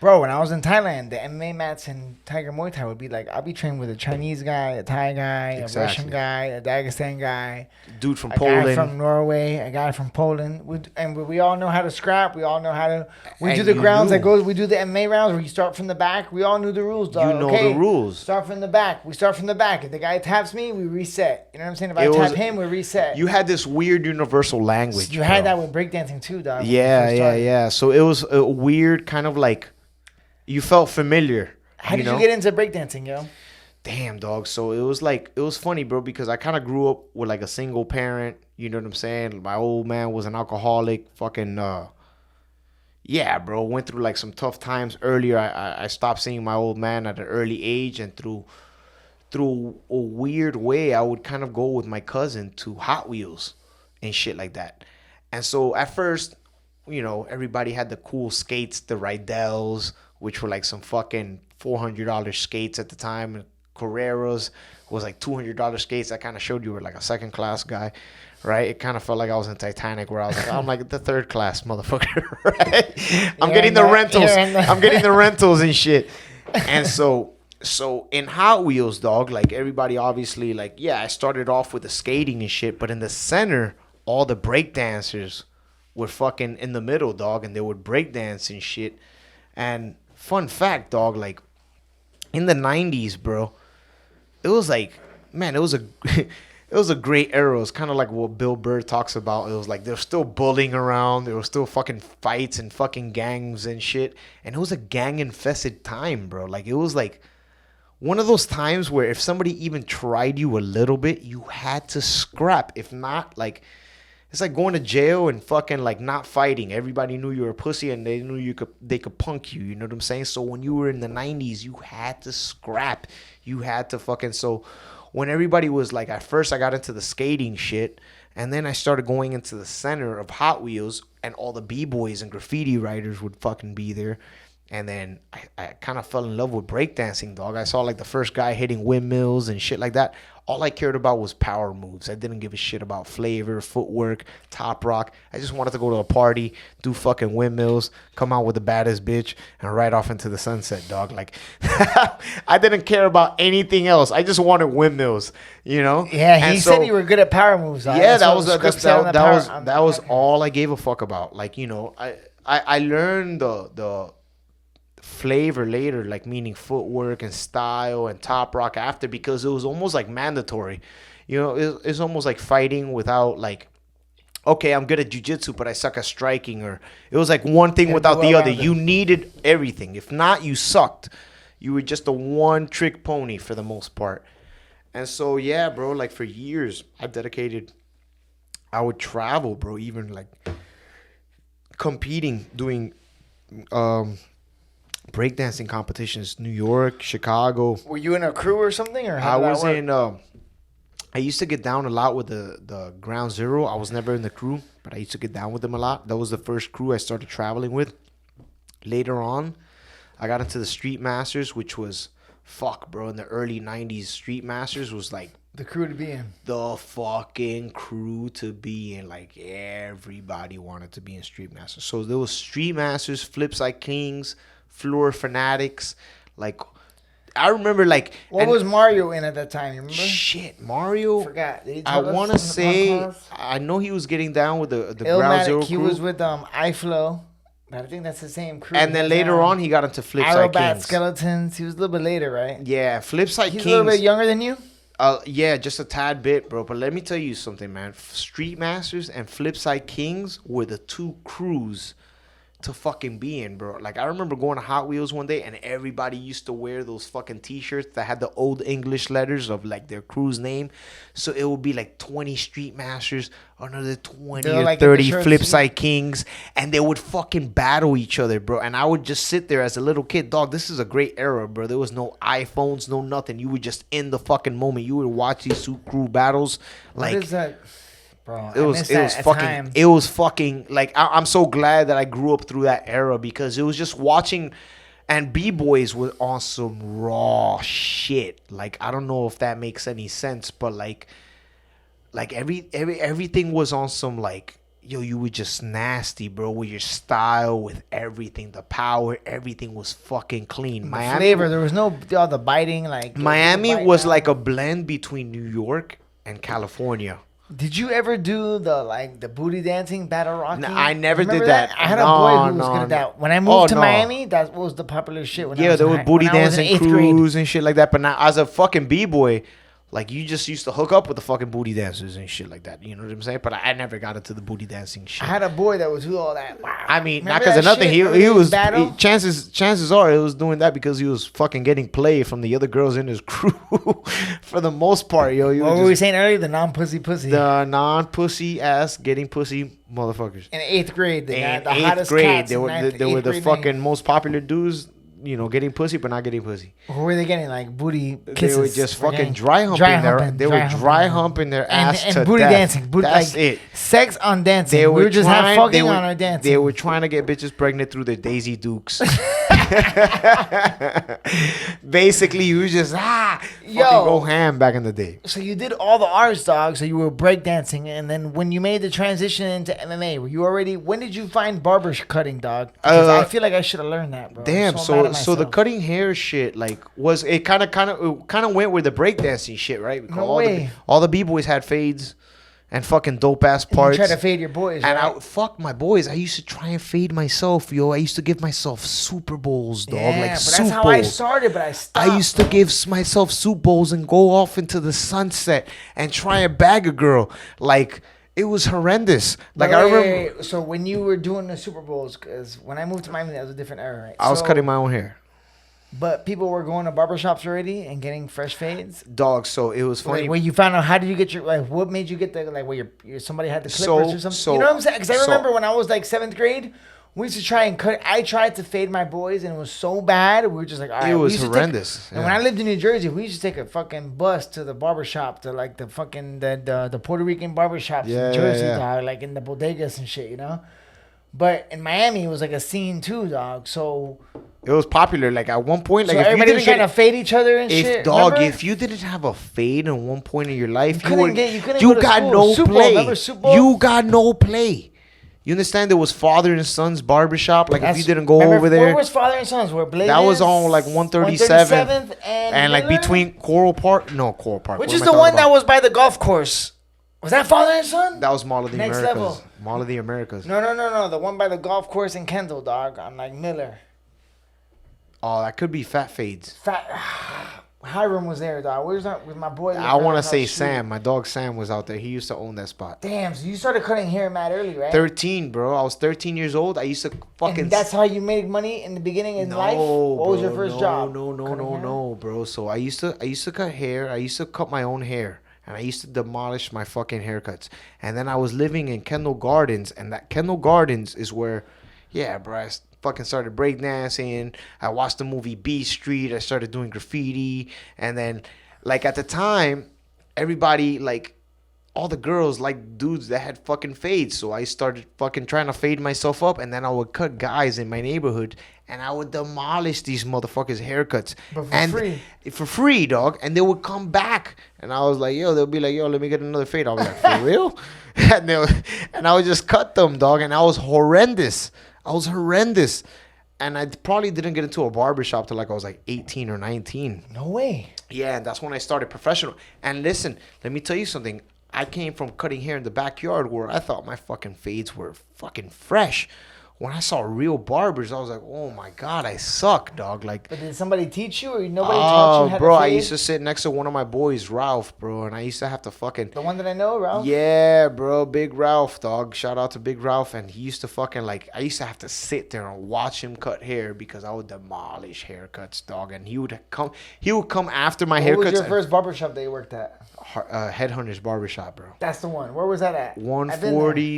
Bro, when I was in Thailand, the MMA mats in Tiger Muay Thai would be like, I'd be trained with a Chinese guy, a Thai guy, a Russian guy, a Dagestan guy, Dude from a Poland, guy from Norway, a guy from Poland. We all know how to scrap. We all know how to. We do the you grounds knew. that goes. We do the MMA rounds where you start from the back. We all knew the rules, dog. You know okay, the rules. Start from the back. We start from the back. If the guy taps me, we reset. You know what I'm saying? If I It was- tap him, we reset. You had this weird universal language. You had bro. that with breakdancing too, dog. when you Yeah, first yeah, started. yeah. So it was a weird kind of like, you felt familiar. How did know? you get into breakdancing, yo? Damn, dog. So it was funny, bro, because I kind of grew up with like a single parent. You know what I'm saying? My old man was an alcoholic. Fucking, yeah, bro. Went through like some tough times earlier. I stopped seeing my old man at an early age, and through a weird way, I would kind of go with my cousin to Hot Wheels and shit like that. And so at first, you know, everybody had the cool skates, the Rydels, which were like some fucking $400 skates at the time. And Carreras was like $200 skates. I kind of showed you were like a second class guy, right? It kind of felt like I was in Titanic, where I was like, I'm like the third class motherfucker, right? I'm getting the rentals. I'm getting the rentals and shit. And so in Hot Wheels, dog, like everybody obviously, like, yeah, I started off with the skating and shit, but in the center, all the break dancers were fucking in the middle, dog, and they would break dance and shit. And fun fact, dog, like in the 90s, bro, it was like, man, it was a it was a great era. It was kind of like what Bill Burr talks about. It was like there was still bullying around. There was still fucking fights and fucking gangs and shit. And it was a gang infested time, bro. Like it was like one of those times where if somebody even tried you a little bit, you had to scrap. If not, like, it's like going to jail and fucking like not fighting. Everybody knew you were a pussy and they knew they could punk you. You know what I'm saying? So when you were in the 90s, you had to scrap. You had to fucking, so when everybody was like, at first I got into the skating shit, and then I started going into the center of Hot Wheels, and all the b-boys and graffiti writers would fucking be there. And then I kind of fell in love with breakdancing, dog. I saw like the first guy hitting windmills and shit like that. All I cared about was power moves. I didn't give a shit about flavor, footwork, top rock. I just wanted to go to a party, do fucking windmills, come out with the baddest bitch, and ride off into the sunset, dog. Like, I didn't care about anything else. I just wanted windmills, you know? Yeah, And he so- said you were good at power moves. Dog. yeah, That's that what was the script said on the power- that was all I gave a fuck about. Like, you know, I learned the flavor later, like meaning footwork and style and top rock after, because it was almost like mandatory. You know, it's almost like fighting without like, okay, I'm good at jiu-jitsu, but I suck at striking, or it was like one thing Yeah, without the well other. rounded. You needed everything. If not, you sucked. You were just a one-trick pony for the most part. And so, yeah, bro, like for years, I would travel, bro, even like competing, doing breakdancing competitions, New York, Chicago. Were you in a crew or something, or I how did was that work? in. I used to get down a lot with the Ground Zero. I was never in the crew, but I used to get down with them a lot. That was the first crew I started traveling with. Later on, I got into the Street Masters, which was fuck, bro. In the early '90s, Street Masters was like The crew to be in. the fucking crew to be in. Like everybody wanted to be in Street Masters. So there was Street Masters, Flipside Kings, Floor Fanatics. Like I remember, like What was Mario in at that time? You remember? shit Mario? Forgot. Did he I tell us want on to the say podcast? I know he was getting down with the Ground Zero Illmatic, he crew, was with iFlow. But I think that's the same crew. and then later on he got into Flipside Aerobat Kings. Skeletons. He was a little bit later, right? Yeah, Flipside He's Kings. a little bit younger than you. Yeah, just a tad bit, bro. But let me tell you something, man. Street Masters and Flipside Kings were the two crews to fucking be in, bro. Like, I remember going to Hot Wheels one day, and everybody used to wear those fucking T-shirts that had the old English letters of, like, their crew's name. So it would be, like, 20 Street Masters, another 20 They were, or like, in the 30 shirts, Flipside Kings, and they would fucking battle each other, bro. And I would just sit there as a little kid. Dog, this is a great era, bro. There was no iPhones, no nothing. You were just in the fucking moment. You would watch these two crew battles. Like, What is that? Bro, it was fucking like I'm so glad that I grew up through that era, because it was just watching, and b-boys were on some raw shit. Like, I don't know if that makes any sense, but like everything was on some, like, yo, you were just nasty, bro, with your style, with everything, the power, everything was fucking clean. Miami, flavor, there was no all the biting like. Miami bite was now. like a blend between New York and California. Did you ever do the booty dancing, battle rocking? No, I never Remember did that. I had a No, boy who was no, good at no. that. When I moved to no. Miami, that was the popular shit. When I Yeah, was there in were high- booty when I was in dancing 8th grade. crews and shit like that. But now, as a fucking b-boy, like, you just used to hook up with the fucking booty dancers and shit like that. You know what I'm saying? But I never got into the booty dancing shit. I had a boy that was do all that. Wow. I mean, Remember not because of that nothing. shit? He Remember was battle? chances are it was doing that because he was fucking getting play from the other girls in his crew. For the most part, yo. What were we saying earlier? The non-pussy pussy. The non-pussy ass getting pussy motherfuckers. In 8th grade, they In got the hottest 8th grade, cats. they in were ninth- they were eighth the grade fucking most popular dudes. You know, getting pussy but not getting pussy. Who were they getting? Like booty kisses. They were just We're fucking getting- dry humping. They were dry humping their ass and to booty death. dancing. That's like, it. Sex on dancing. They we were just have fucking they were, on our dancing. They were trying to get bitches pregnant through their Daisy Dukes. Basically, you was just fucking go ham back in the day. So you did all the arts, dog. So you were breakdancing, and then when you made the transition into MMA, were you already? When did you find barber cutting, dog? Because I feel like I should have learned that, bro. Damn. I'm mad So at the myself. cutting hair shit was it kind of went with the breakdancing shit, right? Because No way. all the b-boys had fades and fucking dope ass parts. You try to fade your boys, And right? I fuck my boys. I used to try and fade myself, yo. I used to give myself Super Bowls, dog. yeah, Like but soup that's how I bowls. started. But I stopped. I used to give myself soup bowls and go off into the sunset and try and bag a girl. Like, it was horrendous. Like, I remember So when you were doing the Super Bowls, because when I moved to Miami, that was a different era, right? I was So- cutting my own hair. But people were going to barbershops already and getting fresh fades. Dog, so it was funny. Like, where you found out, how did you get your, like, what made you get the, like, where your somebody had the So- clippers or something? so- You know what I'm saying? Because I so- remember when I was like 7th grade, we used to try and cut. I tried to fade my boys, and it was so bad. We were just like, all right. It we was used to horrendous. And when I lived in New Jersey, we used to take a fucking bus to the barbershop, to like the fucking the Puerto Rican barbershops Yeah, in Jersey, yeah. dog, like in the bodegas and shit, you know. But in Miami, it was like a scene too, dog. So, It was popular. Like, at one point, like, so if you everybody was didn't trying get to fade each other and shit. if dog, remember? if you didn't have a fade at one point in your life, couldn't you go to got school. no Super Bowl, play. remember Super Bowl? You got no play. You understand? There was father and son's barbershop. Like, if you didn't go remember, over there, where was Father and Sons? Where Blaze? that was on like 137th 137th and like Miller? between Coral Park. Which Which is the one that was by the golf course? Was that Father and Son? That was Mall of the Next Americas. level. Mall of the Americas. No. The one by the golf course in Kendall, dog. On like Miller. Oh, that could be Fat Fades. Fat. Hiram was there, dog. Where's that with my boy? I want to across say the street. Sam. My dog Sam was out there. He used to own that spot. Damn, so you started cutting hair mad early, right? 13, bro. I was 13 years old. I used to fucking. And that's how you made money in the beginning in life? What was your first job? Cutting hair? No, bro. So I used to cut hair. I used to cut my own hair. And I used to demolish my fucking haircuts. And then I was living in Kendall Gardens. And that Kendall Gardens is where, yeah, bro, I fucking started breakdancing. I watched the movie B Street. I started doing graffiti. And then, like, at the time, everybody, like, all the girls like dudes that had fucking fades. So I started fucking trying to fade myself up. And then I would cut guys in my neighborhood. And I would demolish these motherfuckers' haircuts. But for free. For free, dog. And they would come back. And I was like, they'll be like, let me get another fade. I was like, for real? And I would just cut them, dog. And I was horrendous. And I probably didn't get into a barbershop till like I was like 18 or 19. No way. Yeah, and that's when I started professional. And listen, let me tell you something. I came from cutting hair in the backyard where I thought my fucking fades were fucking fresh. When I saw real barbers, I was like, oh my God, I suck, dog. Like, But did somebody teach you or nobody taught you how bro, to I fade? used to sit next to one of my boys, Ralph, bro, and I used to have to fucking. The one that I know, Ralph? Yeah, bro, Big Ralph, dog. Shout out to Big Ralph. And he used to fucking, like, I used to have to sit there and watch him cut hair because I would demolish haircuts, dog. And he would come after my What haircuts. was your first barbershop that you worked at? Headhunters Barbershop, bro. That's the one. Where was that at? I've been there.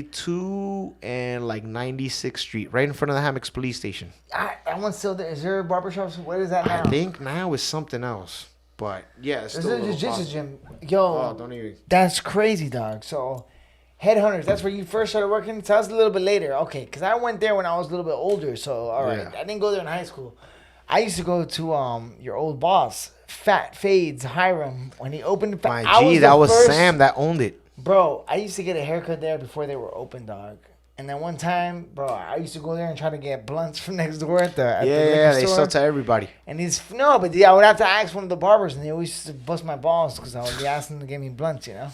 142 and like 96th Street, right in front of the Hammocks Police Station. That one's still there. Is there barbershops? What is that now? I think now it's something else, but yeah, it's There's still a a jiu-jitsu little gym. Yo, Oh, don't even. that's crazy, dog. So, Headhunters, that's where you first started working? Tell us a little bit later. Okay, because I went there when I was a little bit older. So, all right. Yeah. I didn't go there in high school. I used to go to your old boss, Fat Fades Hiram, when he opened. My G, that was Sam that owned it. Bro, I used to get a haircut there before they were open, dog. And then one time, bro, I used to go there and try to get blunts from next door at the liquor They store. sell to everybody. And I would have to ask one of the barbers, and they always used to bust my balls because I would be asking them to give me blunts, you know.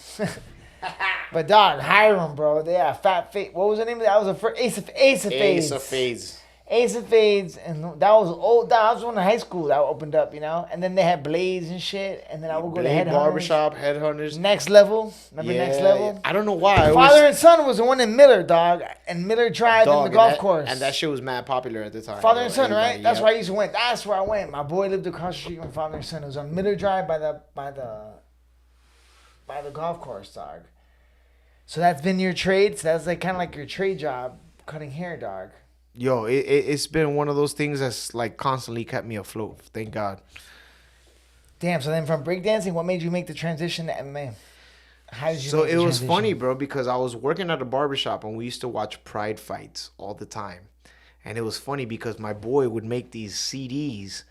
But dog, Hiram, bro, they had Fat Face. What was the name of that? Was the first Ace of Fades. Ace of Fades, and that was old. That was when in high school that opened up, you know. And then they had Blades and shit. And then I would go to Headhunters. Barbershop, Headhunters. Next Level. Remember Next Level? I don't know why. Father and Son was the one in Miller, dog. And Miller Drive in the golf course. And that shit was mad popular at the time. Father and Son, right? That's where I used to went. That's where I went. My boy lived across the street from Father and Son. It was on Miller Drive by the golf course, dog. So that's been your trade. So that's like kind of like your trade job, cutting hair, dog. Yo, it's been one of those things that's like constantly kept me afloat. Thank God. Damn. So then from breakdancing, what made you make the transition to MMA? How did you? So it was funny, bro, because I was working at a barbershop and we used to watch Pride fights all the time. And it was funny because my boy would make these CDs,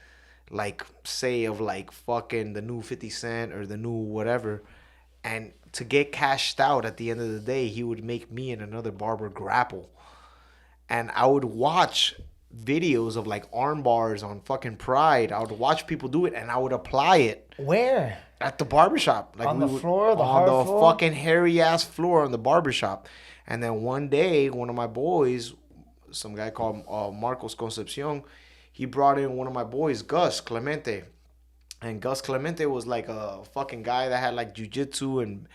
like, say, of like fucking the new 50 Cent or the new whatever. And to get cashed out at the end of the day, he would make me and another barber grapple. And I would watch videos of like arm bars on fucking Pride. I would watch people do it and I would apply it. Where? At the barbershop. Like on the floor? On the fucking hairy ass floor on the barbershop. And then one day, one of my boys, some guy called Marcos Concepcion, he brought in one of my boys, Gus Clemente. And Gus Clemente was like a fucking guy that had like jiu-jitsu and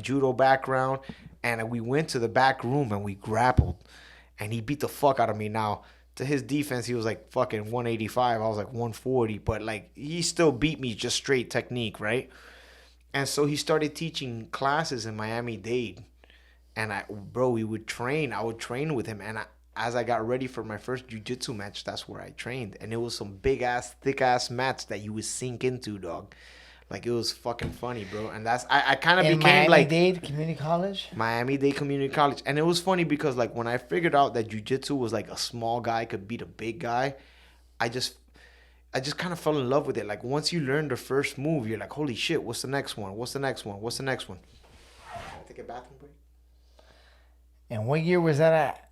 judo background. And we went to the back room and we grappled. And he beat the fuck out of me. Now, to his defense, he was like fucking 185. I was like 140. But like, he still beat me just straight technique, right? And so he started teaching classes in Miami-Dade. And we would train. I would train with him. And as I got ready for my first jiu-jitsu match, that's where I trained. And it was some big-ass, thick-ass mats that you would sink into, dog. Like, it was fucking funny, bro. And that's, I kind of became like... Miami-Dade Community College? Miami-Dade Community College. And it was funny because, like, when I figured out that jiu-jitsu was, like, a small guy could beat a big guy, I just kind of fell in love with it. Like, once you learn the first move, you're like, holy shit, what's the next one? What's the next one? What's the next one? Can I take a bathroom break? And what year was that at?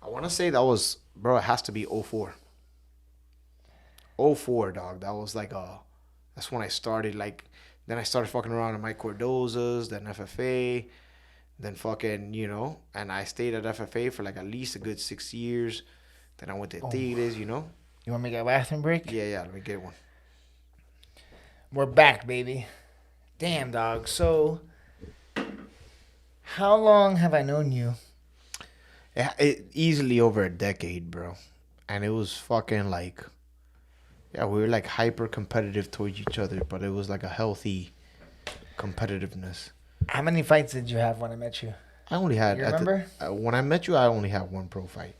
I want to say that was, bro, it has to be 04. 04, dog. That was, like, that's when I started, like, then I started fucking around at Mike Cordozas, then FFA, then fucking, you know, and I stayed at FFA for, like, at least a good 6 years. Then I went to Tigres, you know. You want me to get a bathroom break? Yeah, let me get one. We're back, baby. Damn, dog. So, how long have I known you? Easily over a decade, bro. And it was fucking, like... Yeah, we were like hyper competitive towards each other, but it was like a healthy competitiveness. How many fights did you have when I met you? I only had. You remember? When I met you, I only had one pro fight.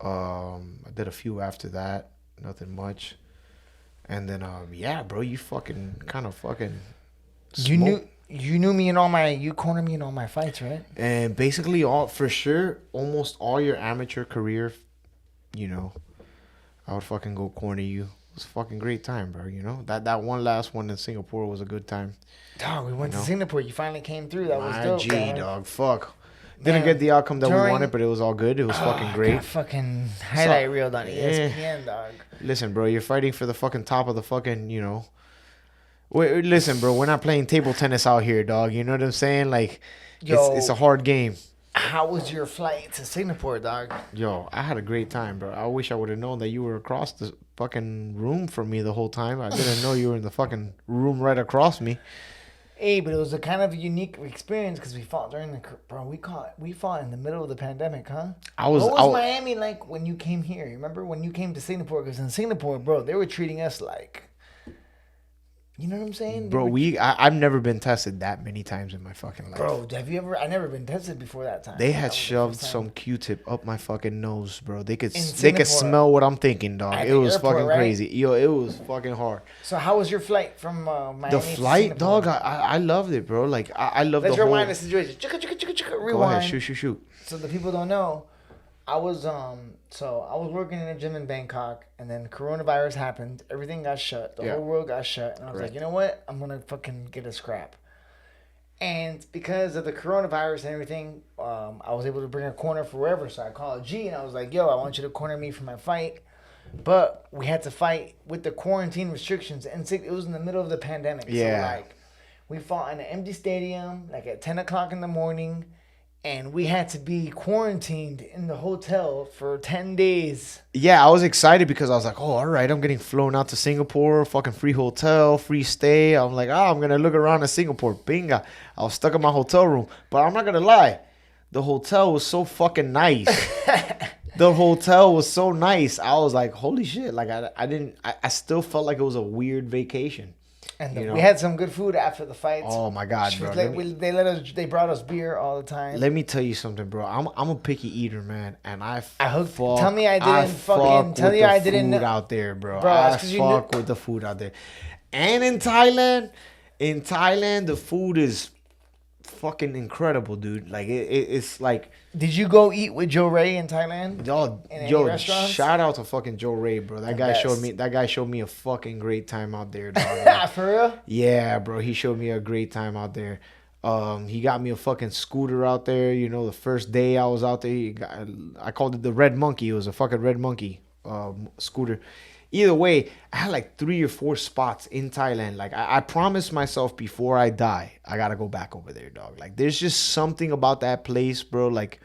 I did a few after that, nothing much. And then, yeah, bro, you fucking kind of fucking. You knew me in all my. You cornered me in all my fights, right? And basically, almost all your amateur career, you know. I would fucking go corner you. It was a fucking great time, bro, you know? That one last one in Singapore was a good time. Dog, we went to Singapore. You finally came through. That was dope, dog. Fuck. Didn't get the outcome that we wanted, but it was all good. It was fucking great. Got fucking highlight reel on ESPN, dog. Listen, bro, you're fighting for the fucking top of the fucking, you know. Wait, listen, bro, we're not playing table tennis out here, dog. You know what I'm saying? Like, it's a hard game. How was your flight to Singapore, dog? Yo, I had a great time, bro. I wish I would have known that you were across the fucking room from me the whole time. I didn't know you were in the fucking room right across me. Hey, but it was a kind of unique experience because we fought during the... Bro, we fought in the middle of the pandemic, huh? What was Miami like when you came here? You remember when you came to Singapore? Because in Singapore, bro, they were treating us like... You know what I'm saying? Bro, I've never been tested that many times in my fucking life. Bro, have you ever... I never been tested before that time. They had shoved some Q-tip up my fucking nose, bro. They could smell what I'm thinking, dog. It was fucking crazy. Yo, it was fucking hard. So how was your flight from Miami The flight, dog, I loved it, bro. Like, I loved the whole... Let's rewind the situation. Rewind. Go ahead, shoot. So the people don't know, I was working in a gym in Bangkok, and then coronavirus happened. Everything got shut. The whole world got shut. And I was like, you know what? I'm going to fucking get a scrap. And because of the coronavirus and everything, I was able to bring a corner for wherever. So I called G and I was like, yo, I want you to corner me for my fight. But we had to fight with the quarantine restrictions. And it was in the middle of the pandemic. Yeah. So, like, we fought in an empty stadium, like at 10 o'clock in the morning. And we had to be quarantined in the hotel for 10 days. Yeah, I was excited because I was like, oh, all right, I'm getting flown out to Singapore, fucking free hotel, free stay. I'm like, I'm going to look around in Singapore. Bingo. I was stuck in my hotel room. But I'm not going to lie. The hotel was so fucking nice. The hotel was so nice. I was like, holy shit. Like, I still felt like it was a weird vacation. And You know? we had some good food after the fights. Oh, my God, bro. They brought us beer all the time. Let me tell you something, bro. I'm a picky eater, man, and I fuck. Tell me I didn't fuck tell with you the I didn't food out there, bro. Bro, I that's 'cause you fuck with the food out there. And in Thailand, the food is fucking incredible, dude. Like it's like, Did you go eat with Joe Ray in Thailand? In any yo, restaurants? shout out to fucking Joe Ray, bro. That guy showed me a fucking great time out there, dog. Like, For real? yeah, bro. He showed me a great time out there. He got me a fucking scooter out there. You know, the first day I was out there, I called it the Red Monkey. It was a fucking Red Monkey scooter. Either way, I had like 3 or 4 spots in Thailand. Like, I promised myself before I die, I gotta go back over there, dog. Like, there's just something about that place, bro. Like,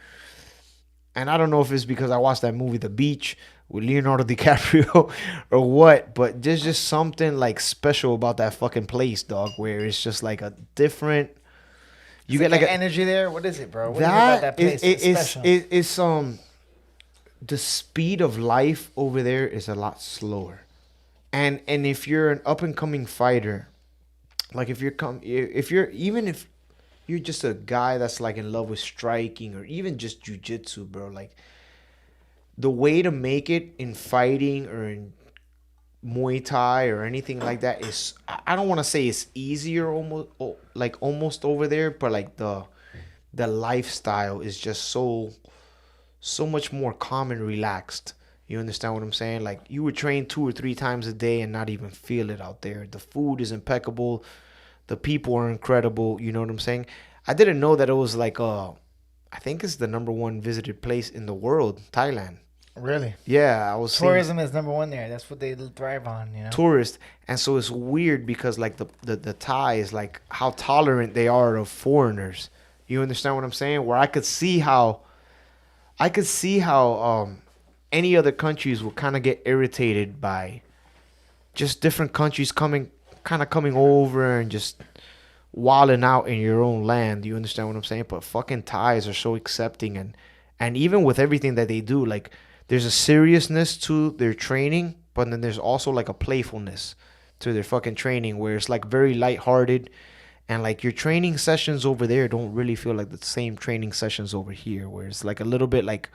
and I don't know if it's because I watched that movie, The Beach, with Leonardo DiCaprio or what, but there's just something like special about that fucking place, dog, where it's just like a different. You get like an a energy there. What is it, bro? What is it about that place? it's special. The speed of life over there is a lot slower, and if you're an up and coming fighter, like if you're just a guy that's like in love with striking or even just jujitsu, bro, like the way to make it in fighting or in Muay Thai or anything like that is, I don't want to say it's easier almost over there, but like the lifestyle is just so much more calm and relaxed. You understand what I'm saying? Like, you would train 2 or 3 times a day and not even feel it out there. The food is impeccable. The people are incredible. You know what I'm saying? I didn't know that it was like I think it's the #1 visited place in the world, Thailand. Really? Yeah, I was Tourism is #1 there. That's what they thrive on, you know. Tourist, and so it's weird because like the Thais, like how tolerant they are of foreigners. You understand what I'm saying? Where I could see how any other countries will kind of get irritated by just different countries coming over and just wilding out in your own land. You understand what I'm saying? But fucking Thais are so accepting, and even with everything that they do, like there's a seriousness to their training, but then there's also like a playfulness to their fucking training where it's like very lighthearted. And like your training sessions over there don't really feel like the same training sessions over here, where it's like a little bit like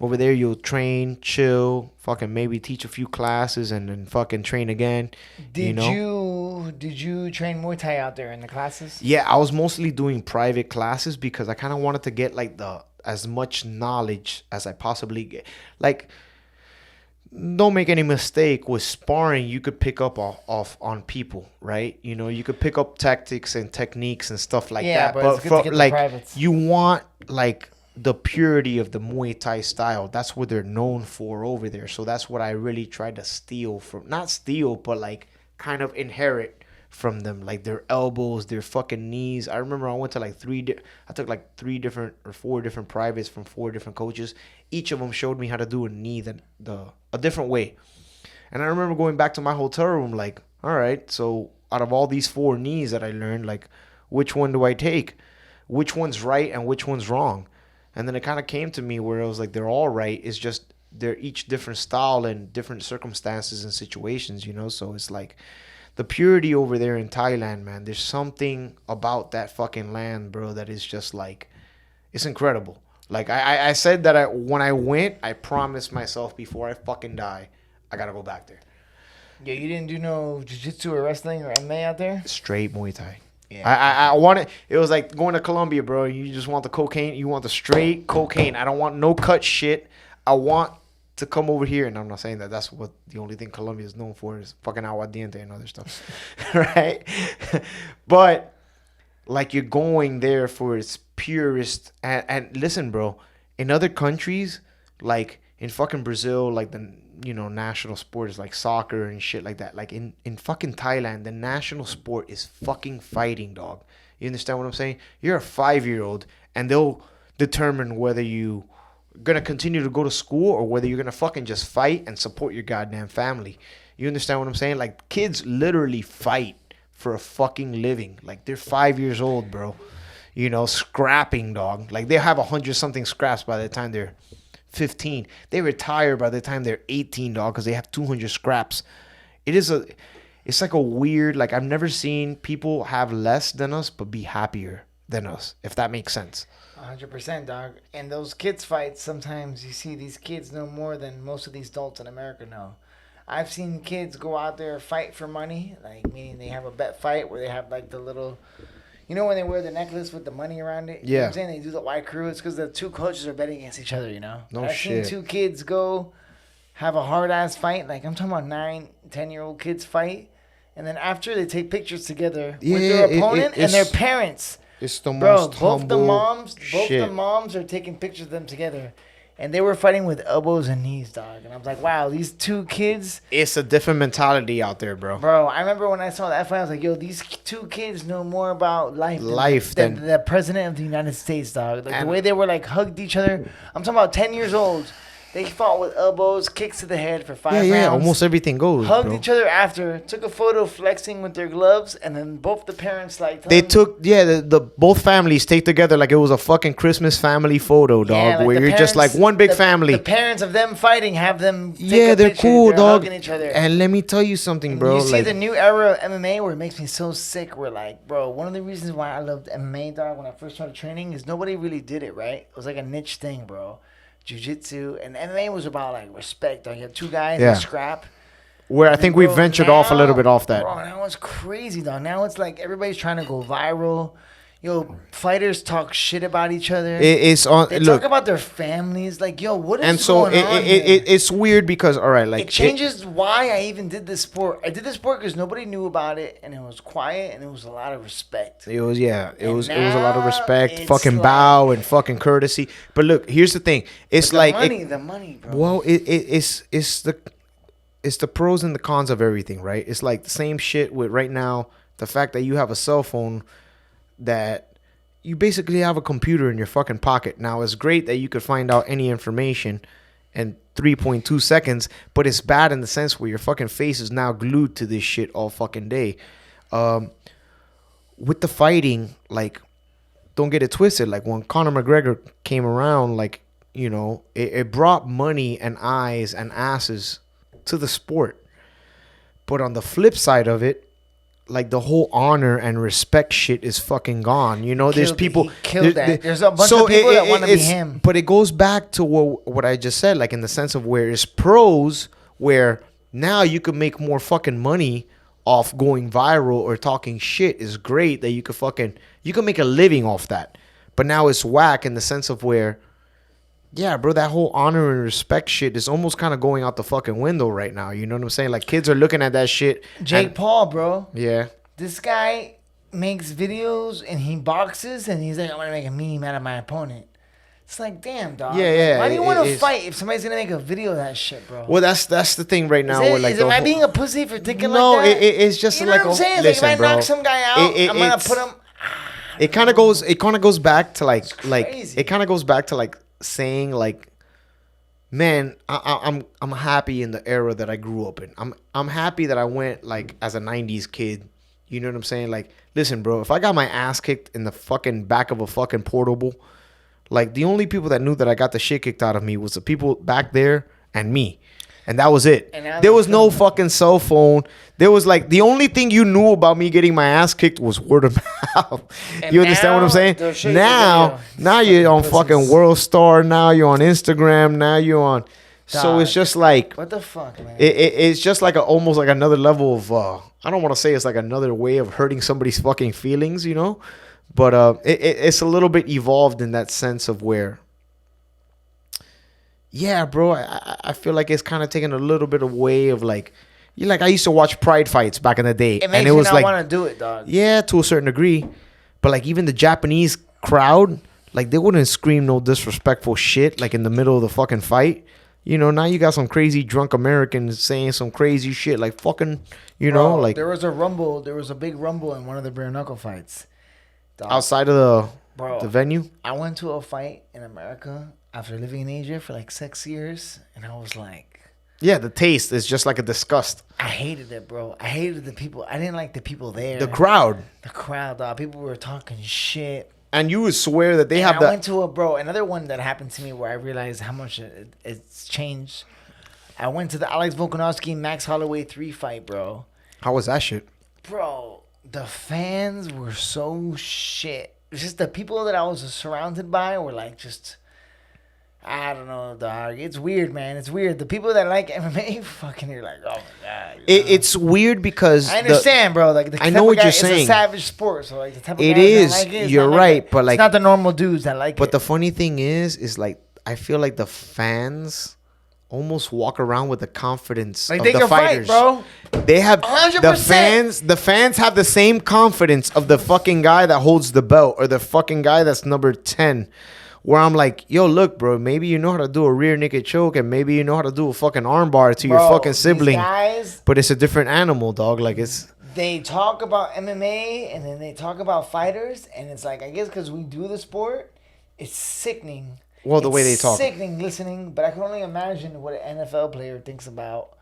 over there you'll train, chill, fucking maybe teach a few classes and then fucking train again. Did you train Muay Thai out there in the classes? Yeah, I was mostly doing private classes because I kind of wanted to get like as much knowledge as I possibly get. Like, don't make any mistake, with sparring you could pick up off on people, right? You know, you could pick up tactics and techniques and stuff like that, but it's good to get the like privates. you want like the purity of the Muay Thai style. That's what they're known for over there. So that's what I really tried to steal from, not steal, but like kind of inherit from them, like their elbows, their fucking knees. I remember I went to like I took like 3 different or 4 different privates from 4 different coaches. Each of them showed me how to do a knee a different way. And I remember going back to my hotel room like, all right, so out of all these 4 knees that I learned, like which one do I take? Which one's right and which one's wrong? And then it kind of came to me where I was like, they're all right. It's just they're each different style and different circumstances and situations, you know? So it's like the purity over there in Thailand, man. There's something about that fucking land, bro, that is just like, it's incredible. Like I said that when I went, I promised myself before I fucking die, I gotta go back there. Yeah, you didn't do no jiu-jitsu or wrestling or MMA out there? Straight Muay Thai. Yeah. I wanted, it was like going to Colombia, bro. You just want the cocaine. You want the straight cocaine. I don't want no cut shit. I want to come over here, and I'm not saying that that's what the only thing Colombia is known for is fucking aguardiente and other stuff, right? But like you're going there for its purest. And listen, bro, in other countries, like in fucking Brazil, like the national sport is like soccer and shit like that. Like in fucking Thailand, the national sport is fucking fighting, dog. You understand what I'm saying? You're a 5-year-old, and they'll determine whether you gonna continue to go to school or whether you're gonna fucking just fight and support your goddamn family. You understand what I'm saying? Like, kids literally fight for a fucking living. Like, they're 5 years old, bro. Scrapping, dog. Like, they have 100-something scraps by the time they're 15. They retire by the time they're 18, dog, because they have 200 scraps. It's like a weird, like, I've never seen people have less than us but be happier than us, if that makes sense. 100%, dog. And those kids fights, sometimes you see these kids know more than most of these adults in America know. I've seen kids go out there fight for money, like meaning they have a bet fight where they have like the little, when they wear the necklace with the money around it? Yeah. You know what I'm saying? They do the white crew. It's because the two coaches are betting against each other, No I've shit. seen two kids go have a hard-ass fight. Like, I'm talking about 9, 10-year-old kids fight. And then after, they take pictures together with their opponent and their parents. It's the Bro, most both the shit. moms are taking pictures of them together. And they were fighting with elbows and knees, dog. And I was like, wow, these two kids. It's a different mentality out there, bro. Bro, I remember when I saw that fight, I was like, yo, these two kids know more about life than the president of the United States, dog. Like, the way they were, like, hugged each other. I'm talking about 10 years old. They fought with elbows, kicks to the head for 5 rounds. Yeah, almost everything goes, Hugged bro. each other after, took a photo flexing with their gloves, and then both the parents, like... They took, the both families take together like it was a fucking Christmas family photo, dog, Yeah, like where the you're just parents- like one big the- family. The parents of them fighting have them take Yeah, a they're picture. cool, They're dog. hugging each other. And let me tell you something, And bro. you see like, the new era of MMA where it makes me so sick. Where, like, bro, one of the reasons why I loved MMA, dog, when I first started training is nobody really did it, right? It was like a niche thing, bro. Jiu-jitsu and MMA was about, like, respect, dog. You had two guys that scrap. where I think we ventured off a little bit off that. Bro, now it's crazy, dog. Now it's like everybody's trying to go viral. Yo, fighters talk shit about each other. It's on. They Look, talk about their families. Like, yo, what is and so going on here? it's weird because all right, like It changes why I even did this sport. I did this sport because nobody knew about it, and it was quiet, and it was a lot of respect. It was it was a lot of now respect, it's fucking like- bow and fucking courtesy. But look, here's the thing. It's But like the money, bro. well, it's the pros and the cons of everything, right? It's like the same shit with right now. The fact that you have a cell phone that you basically have a computer in your fucking pocket. Now, it's great that you could find out any information in 3.2 seconds, but it's bad in the sense where your fucking face is now glued to this shit all fucking day. With the fighting, like, don't get it twisted. Like, when Conor McGregor came around, like, you know, it brought money and eyes and asses to the sport. But on the flip side of it, like, the whole honor and respect shit is fucking gone. You know, there's people. He killed that. There's a bunch of people that want to be him. But it goes back to what I just said, like, in the sense of where it's pros, where now you could make more fucking money off going viral or talking shit is great that you can make a living off that. But now it's whack in the sense of where, yeah, bro, that whole honor and respect shit is almost kind of going out the fucking window right now. You know what I'm saying? Like, kids are looking at that shit. Jake Paul, bro. Yeah. This guy makes videos and he boxes and he's like, I'm gonna make a meme out of my opponent. It's like, damn, dog. Yeah. Why do you want to fight if somebody's gonna make a video of that shit, bro? Well, that's the thing right now. Am I being a pussy for thinking no, like that? it's just you know like what I'm saying? listen, like, if I bro, knock some guy out, I'm gonna put him. It kind of goes back to like crazy. it kind of goes back to like saying like, man, I'm happy in the era that I grew up in. I'm happy that I went like as a 90s kid. You know what I'm saying? Like, listen, bro, if I got my ass kicked in the fucking back of a fucking portable, like, the only people that knew that I got the shit kicked out of me was the people back there and me. And that was it. There was no fucking cell phone. There was like, the only thing you knew about me getting my ass kicked was word of mouth. You understand what I'm saying? Now you're on fucking World Star. Now you're on Instagram. Now you're on. So it's just like, what the fuck, man? It's just like almost like another level of, I don't want to say it's like another way of hurting somebody's fucking feelings, you know? But it's a little bit evolved in that sense of where, yeah, bro, I feel like it's kind of taken a little bit away of like, I used to watch Pride fights back in the day. It makes and it was you not like, want to do it, dog. yeah, to a certain degree. But like even the Japanese crowd, like they wouldn't scream no disrespectful shit like in the middle of the fucking fight. You know, now you got some crazy drunk Americans saying some crazy shit like fucking, you Bro, know, like there was a rumble. There was a big rumble in one of the bare knuckle fights. Dog. outside of Bro, the venue. I went to a fight in America after living in Asia for like 6 years, and I was like, Yeah, the taste is just like a disgust. I hated it, bro. I hated the people. I didn't like the people there. The crowd. The crowd, dog. People were talking shit. And you would swear that they And have I that. went to another one that happened to me where I realized how much it's changed. I went to the Alex Volkanovski Max Holloway 3 fight, bro. How was that shit? Bro, the fans were so shit. It's just the people that I was surrounded by were like just, I don't know, dog. It's weird, man. It's weird. The people that like MMA, fucking, you're like, oh my god. It's weird because I understand, bro. Like the I know what you're It's saying. a savage sport, so like the type of It guys is. that like it, it's You're not right, like but like, it's not the normal dudes that like it. but the funny thing is like I feel like the fans almost walk around with the confidence like of they the can fighters. fight, bro. They have 100%. the fans have the same confidence of the fucking guy that holds the belt or the fucking guy that's number 10. Where I'm like, yo, look, bro, maybe you know how to do a rear naked choke and maybe you know how to do a fucking armbar to your Bro, fucking these sibling. guys, But it's a different animal, dog. Like it's they talk about MMA and then they talk about fighters, and it's like, I guess because we do the sport, it's sickening. well the way they It's talk. sickening listening, but I can only imagine what an NFL player thinks about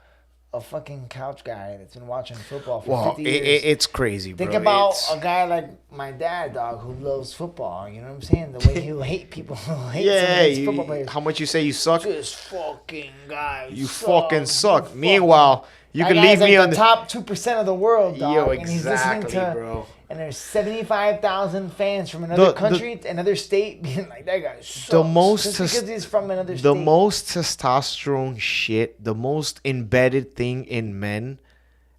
a fucking couch guy that's been watching football for Well, 50 years. it's crazy, bro. Think about It's- a guy like my dad, dog, who loves football. You know what I'm saying? The way he'll hate people who hate some of yeah, these football players. how much you say you suck? This fucking guy. You sucks. fucking suck. fucking- Meanwhile, you That can guy's leave like me the on the top 2% of the world, dog. Yo, And he's listening exactly, to, bro. and there's 75,000 fans from another The- country, another state, being like, that guy sucks. The most Just tes- because he's from another state. The most testosterone shit, the most embedded thing in men,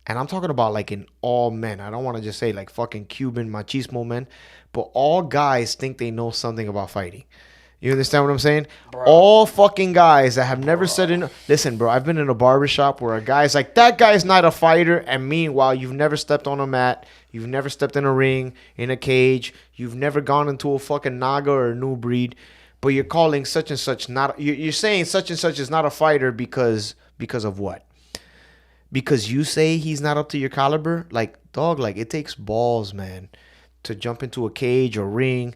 and I'm talking about like in all men. I don't want to just say like fucking Cuban machismo men, but all guys think they know something about fighting. You understand what I'm saying? Bro. All fucking guys that have never said in. Listen, bro, I've been in a barbershop where a guy's like, that guy's not a fighter. And meanwhile, you've never stepped on a mat. You've never stepped in a ring, in a cage. You've never gone into a fucking Naga or a new breed. But you're calling such and such not. You're saying such and such is not a fighter because of what? Because you say he's not up to your caliber? Like, dog, like it takes balls, man, to jump into a cage or ring.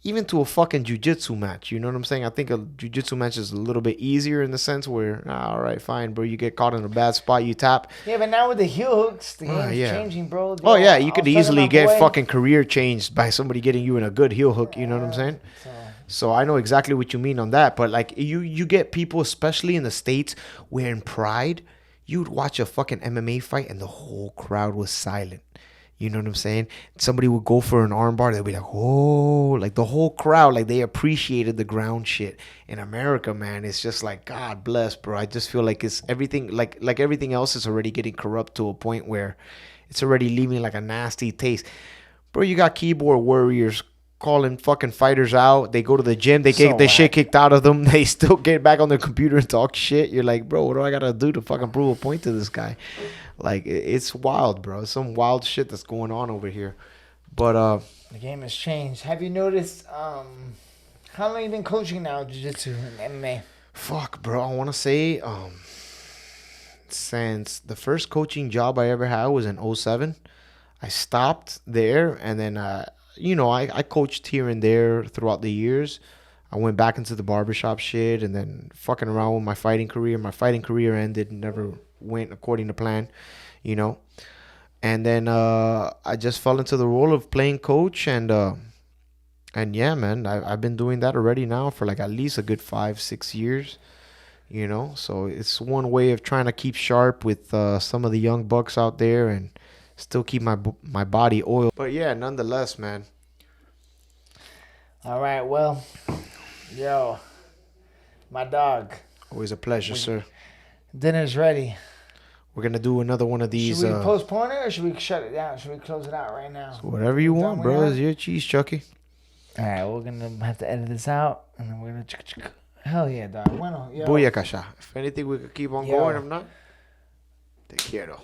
Even to a fucking jiu-jitsu match, you know what I'm saying? I think a jiu-jitsu match is a little bit easier in the sense where, all right, fine, bro, you get caught in a bad spot, you tap. Yeah, but now with the heel hooks, the game's yeah. changing, bro. Oh, Yo, yeah, I you was could talking to easily my get boy. fucking career changed by somebody getting you in a good heel hook, you know what I'm saying? So I know exactly what you mean on that. But, like, you get people, especially in the States, where in Pride, you'd watch a fucking MMA fight and the whole crowd was silent. You know what I'm saying? Somebody would go for an armbar. They'd be like, oh, like the whole crowd, like they appreciated the ground shit. In America, man, it's just like, God bless, bro. I just feel like it's everything, like everything else is already getting corrupt to a point where it's already leaving like a nasty taste. Bro, you got keyboard warriors calling fucking fighters out. They go to the gym. They get the shit kicked out of them. They still get back on their computer and talk shit. You're like, bro, what do I got to do to fucking prove a point to this guy? Like, it's wild, bro. It's some wild shit that's going on over here. But The game has changed. Have you noticed how long you been coaching now, jiu-jitsu and MMA? fuck, bro, I want to say since the first coaching job I ever had was in 2007. I stopped there, and then I coached here and there throughout the years. I went back into the barbershop shit and then fucking around with my fighting career. My fighting career ended, never went according to plan, you know. And then I just fell into the role of playing coach, and yeah, man, I've been doing that already now for like at least a good 5-6 years, you know. So it's one way of trying to keep sharp with some of the young bucks out there and still keep my body oiled. But yeah, nonetheless, man. All right, well, yo, my dog. Always a pleasure, sir. Dinner's ready. We're gonna do another one of these. Should we postpone it or should we shut it down? Should we close it out right now? Whatever you want, bro. It's your cheese, Chucky. All right, we're gonna have to edit this out, and then we're gonna. Hell yeah, dog. Bueno, yo. Booyakasha. If anything, we could keep on Yo. going. If not, te quiero.